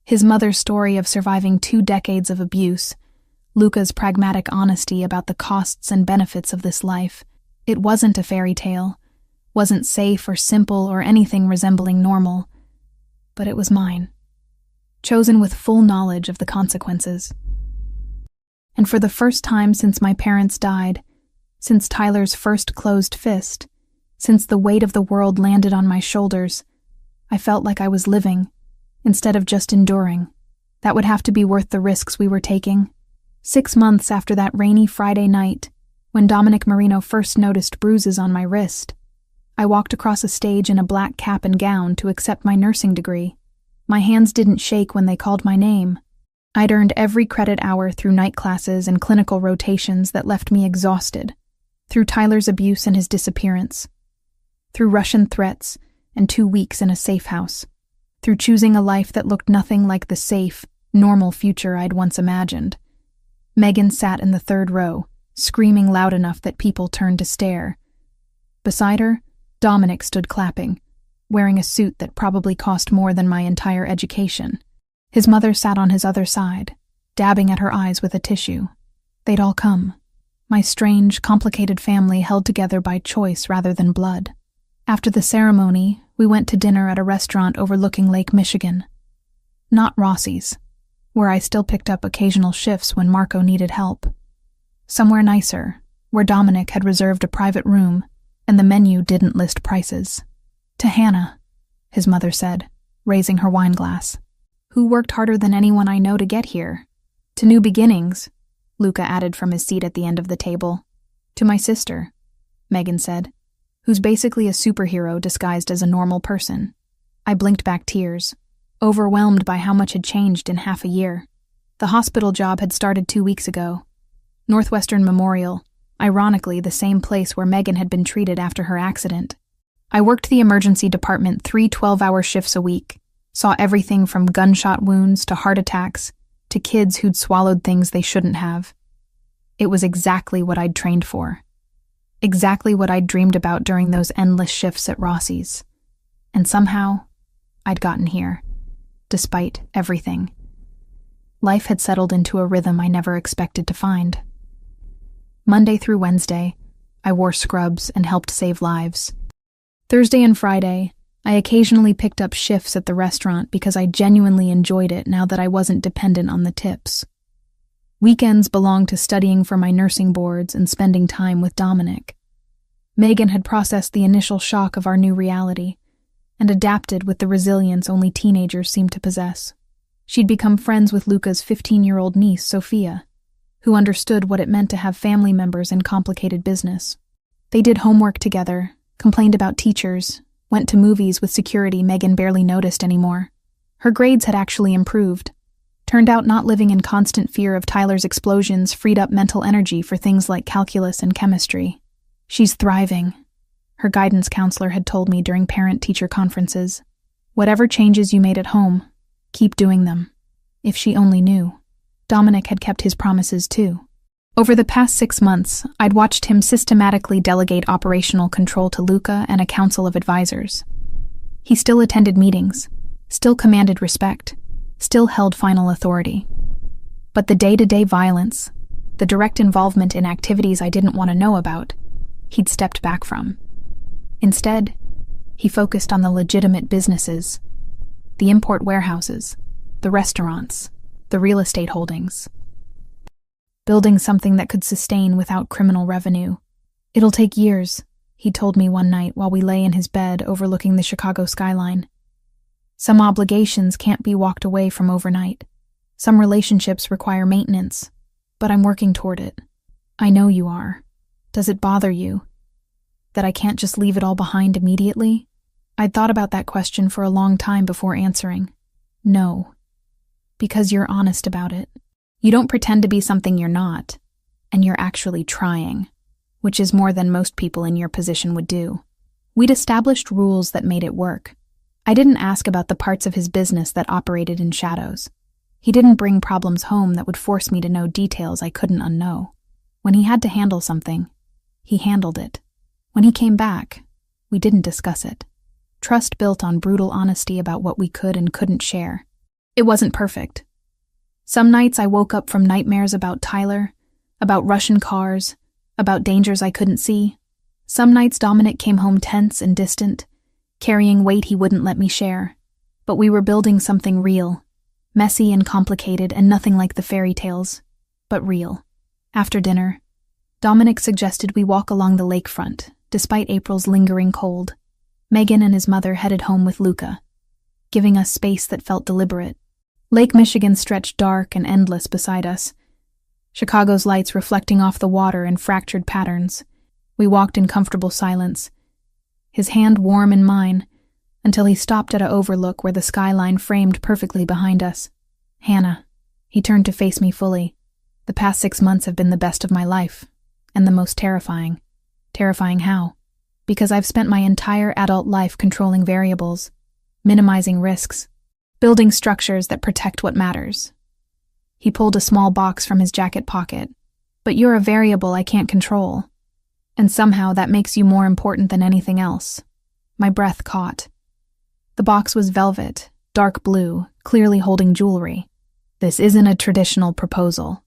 S1: his mother's story of surviving 2 decades of abuse, Luca's pragmatic honesty about the costs and benefits of this life. It wasn't a fairy tale, wasn't safe or simple or anything resembling normal, but it was mine, chosen with full knowledge of the consequences. And for the first time since my parents died, since Tyler's first closed fist, Since the weight of the world landed on my shoulders, I felt like I was living, instead of just enduring. That would have to be worth the risks we were taking. 6 months after that rainy Friday night, when Dominic Marino first noticed bruises on my wrist, I walked across a stage in a black cap and gown to accept my nursing degree. My hands didn't shake when they called my name. I'd earned every credit hour through night classes and clinical rotations that left me exhausted, through Tyler's abuse and his disappearance, through Russian threats and 2 weeks in a safe house, through choosing a life that looked nothing like the safe, normal future I'd once imagined. Megan sat in the 3rd row, screaming loud enough that people turned to stare. Beside her, Dominic stood clapping, wearing a suit that probably cost more than my entire education. His mother sat on his other side, dabbing at her eyes with a tissue. They'd all come. My strange, complicated family held together by choice rather than blood. After the ceremony, we went to dinner at a restaurant overlooking Lake Michigan. Not Rossi's, where I still picked up occasional shifts when Marco needed help. Somewhere nicer, where Dominic had reserved a private room, and the menu didn't list prices. To Hannah, his mother said, raising her wine glass, who worked harder than anyone I know to get here. To New Beginnings, Luca added from his seat at the end of the table. To my sister, Megan said, who's basically a superhero disguised as a normal person. I blinked back tears, overwhelmed by how much had changed in half a year. The hospital job had started 2 weeks ago. Northwestern Memorial, ironically the same place where Megan had been treated after her accident. I worked the emergency department 3 12-hour shifts a week, saw everything from gunshot wounds to heart attacks to kids who'd swallowed things they shouldn't have. It was exactly what I'd trained for. Exactly what I'd dreamed about during those endless shifts at Rossi's. And somehow, I'd gotten here, despite everything. Life had settled into a rhythm I never expected to find. Monday through Wednesday, I wore scrubs and helped save lives. Thursday and Friday, I occasionally picked up shifts at the restaurant because I genuinely enjoyed it now that I wasn't dependent on the tips. Weekends belonged to studying for my nursing boards and spending time with Dominic. Megan had processed the initial shock of our new reality and adapted with the resilience only teenagers seem to possess. She'd become friends with Luca's 15-year-old niece, Sophia, who understood what it meant to have family members in complicated business. They did homework together, complained about teachers, went to movies with security Megan barely noticed anymore. Her grades had actually improved. Turned out not living in constant fear of Tyler's explosions freed up mental energy for things like calculus and chemistry. She's thriving, her guidance counselor had told me during parent-teacher conferences. Whatever changes you made at home, keep doing them. If she only knew. Dominic had kept his promises too. Over the past 6 months, I'd watched him systematically delegate operational control to Luca and a council of advisors. He still attended meetings, still commanded respect, still held final authority. But the day-to-day violence, the direct involvement in activities I didn't want to know about, he'd stepped back from. Instead, he focused on the legitimate businesses, the import warehouses, the restaurants, the real estate holdings. Building something that could sustain without criminal revenue. It'll take years, he told me one night while we lay in his bed overlooking the Chicago skyline. Some obligations can't be walked away from overnight. Some relationships require maintenance, but I'm working toward it. I know you are. Does it bother you that I can't just leave it all behind immediately? I'd thought about that question for a long time before answering. No, because you're honest about it. You don't pretend to be something you're not, and you're actually trying, which is more than most people in your position would do. We'd established rules that made it work. I didn't ask about the parts of his business that operated in shadows. He didn't bring problems home that would force me to know details I couldn't unknow. When he had to handle something, he handled it. When he came back, we didn't discuss it. Trust built on brutal honesty about what we could and couldn't share. It wasn't perfect. Some nights I woke up from nightmares about Tyler, about Russian cars, about dangers I couldn't see. Some nights Dominic came home tense and distant, carrying weight he wouldn't let me share. But we were building something real, messy and complicated and nothing like the fairy tales, but real. After dinner, Dominic suggested we walk along the lakefront, despite April's lingering cold, Megan and his mother headed home with Luca, giving us space that felt deliberate. Lake Michigan stretched dark and endless beside us, Chicago's lights reflecting off the water in fractured patterns. We walked in comfortable silence, his hand warm in mine, until he stopped at an overlook where the skyline framed perfectly behind us. "Hannah," he turned to face me fully. "The past 6 months have been the best of my life, and the most terrifying." Terrifying how? Because I've spent my entire adult life controlling variables, minimizing risks, building structures that protect what matters. He pulled a small box from his jacket pocket. "But you're a variable I can't control. And somehow that makes you more important than anything else." My breath caught. The box was velvet, dark blue, clearly holding jewelry. "This isn't a traditional proposal,"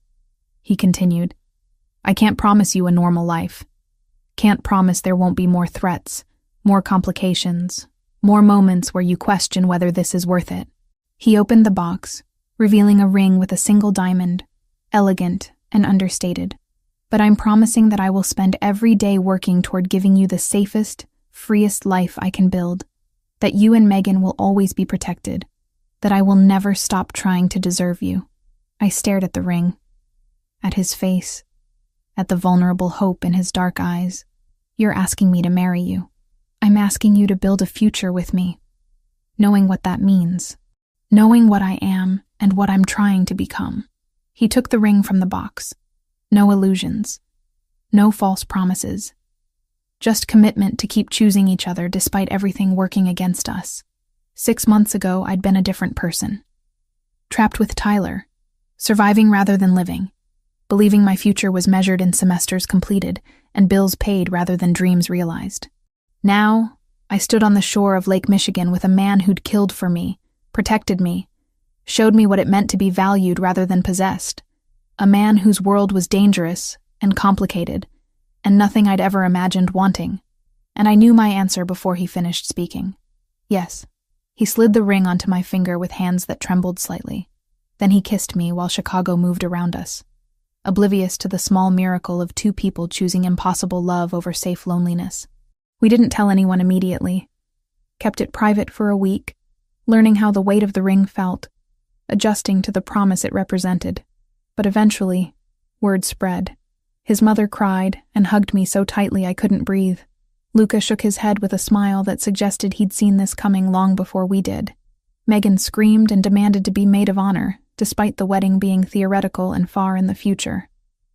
S1: he continued. "I can't promise you a normal life. Can't promise there won't be more threats, more complications, more moments where you question whether this is worth it." He opened the box, revealing a ring with a single diamond, elegant and understated. "But I'm promising that I will spend every day working toward giving you the safest, freest life I can build, that you and Megan will always be protected, that I will never stop trying to deserve you." I stared at the ring, at his face, at the vulnerable hope in his dark eyes. "You're asking me to marry you. I'm asking you to build a future with me, knowing what that means, knowing what I am and what I'm trying to become." He took the ring from the box. No illusions, no false promises, just commitment to keep choosing each other despite everything working against us. 6 months ago, I'd been a different person. Trapped with Tyler, surviving rather than living, believing my future was measured in semesters completed and bills paid rather than dreams realized. Now, I stood on the shore of Lake Michigan with a man who'd killed for me, protected me, showed me what it meant to be valued rather than possessed. A man whose world was dangerous and complicated, and nothing I'd ever imagined wanting. And I knew my answer before he finished speaking. "Yes." He slid the ring onto my finger with hands that trembled slightly. Then he kissed me while Chicago moved around us, oblivious to the small miracle of 2 people choosing impossible love over safe loneliness. We didn't tell anyone immediately. Kept it private for a week, learning how the weight of the ring felt, adjusting to the promise it represented. But eventually, word spread. His mother cried and hugged me so tightly I couldn't breathe. Luca shook his head with a smile that suggested he'd seen this coming long before we did. Megan screamed and demanded to be maid of honor, despite the wedding being theoretical and far in the future.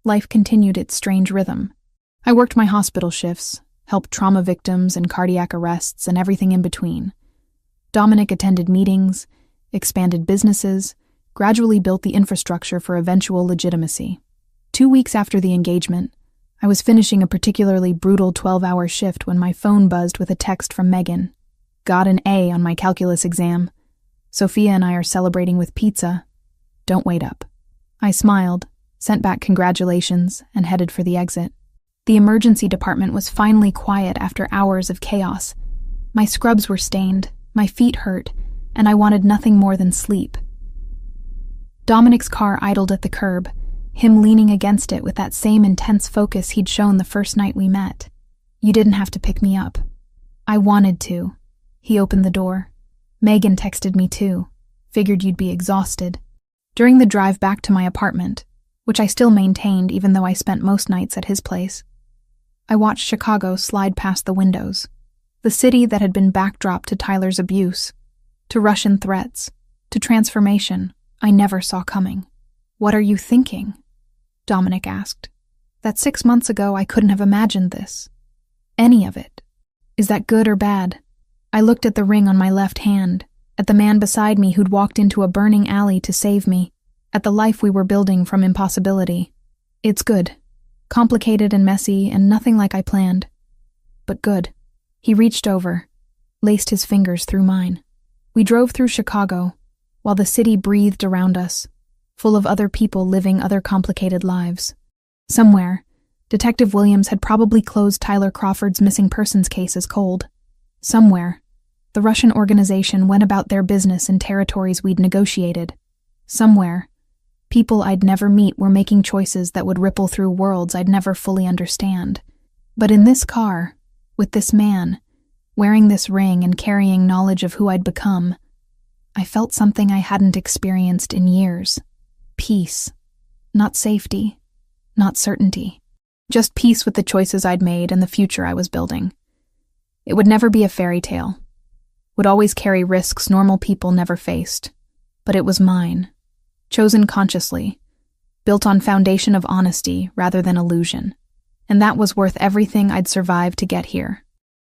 S1: Life continued its strange rhythm. I worked my hospital shifts, helped trauma victims and cardiac arrests and everything in between. Dominic attended meetings, expanded businesses, gradually built the infrastructure for eventual legitimacy. 2 weeks after the engagement, I was finishing a particularly brutal 12-hour shift when my phone buzzed with a text from Megan. "Got an A on my calculus exam. Sophia and I are celebrating with pizza. Don't wait up." I smiled, sent back congratulations, and headed for the exit. The emergency department was finally quiet after hours of chaos. My scrubs were stained, my feet hurt, and I wanted nothing more than sleep. Dominic's car idled at the curb, him leaning against it with that same intense focus he'd shown the first night we met. "You didn't have to pick me up." "I wanted to." He opened the door. "Megan texted me too. Figured you'd be exhausted." During the drive back to my apartment, which I still maintained even though I spent most nights at his place, I watched Chicago slide past the windows, the city that had been backdrop to Tyler's abuse, to Russian threats, to transformation I never saw coming. "What are you thinking?" Dominic asked. "That 6 months ago I couldn't have imagined this. Any of it. Is that good or bad?" I looked at the ring on my left hand, at the man beside me who'd walked into a burning alley to save me, at the life we were building from impossibility. "It's good. Complicated and messy and nothing like I planned. But good." He reached over, laced his fingers through mine. We drove through Chicago, while the city breathed around us, full of other people living other complicated lives. Somewhere, Detective Williams had probably closed Tyler Crawford's missing persons case as cold. Somewhere, the Russian organization went about their business in territories we'd negotiated. Somewhere, people I'd never meet were making choices that would ripple through worlds I'd never fully understand. But in this car, With this man, wearing this ring and carrying knowledge of who I'd become, I felt something I hadn't experienced in years. Peace. Not safety. Not certainty. Just peace with the choices I'd made and the future I was building. It would never be a fairy tale. Would always carry risks normal people never faced. But it was mine. Chosen consciously. Built on foundation of honesty rather than illusion. And that was worth everything I'd survived to get here.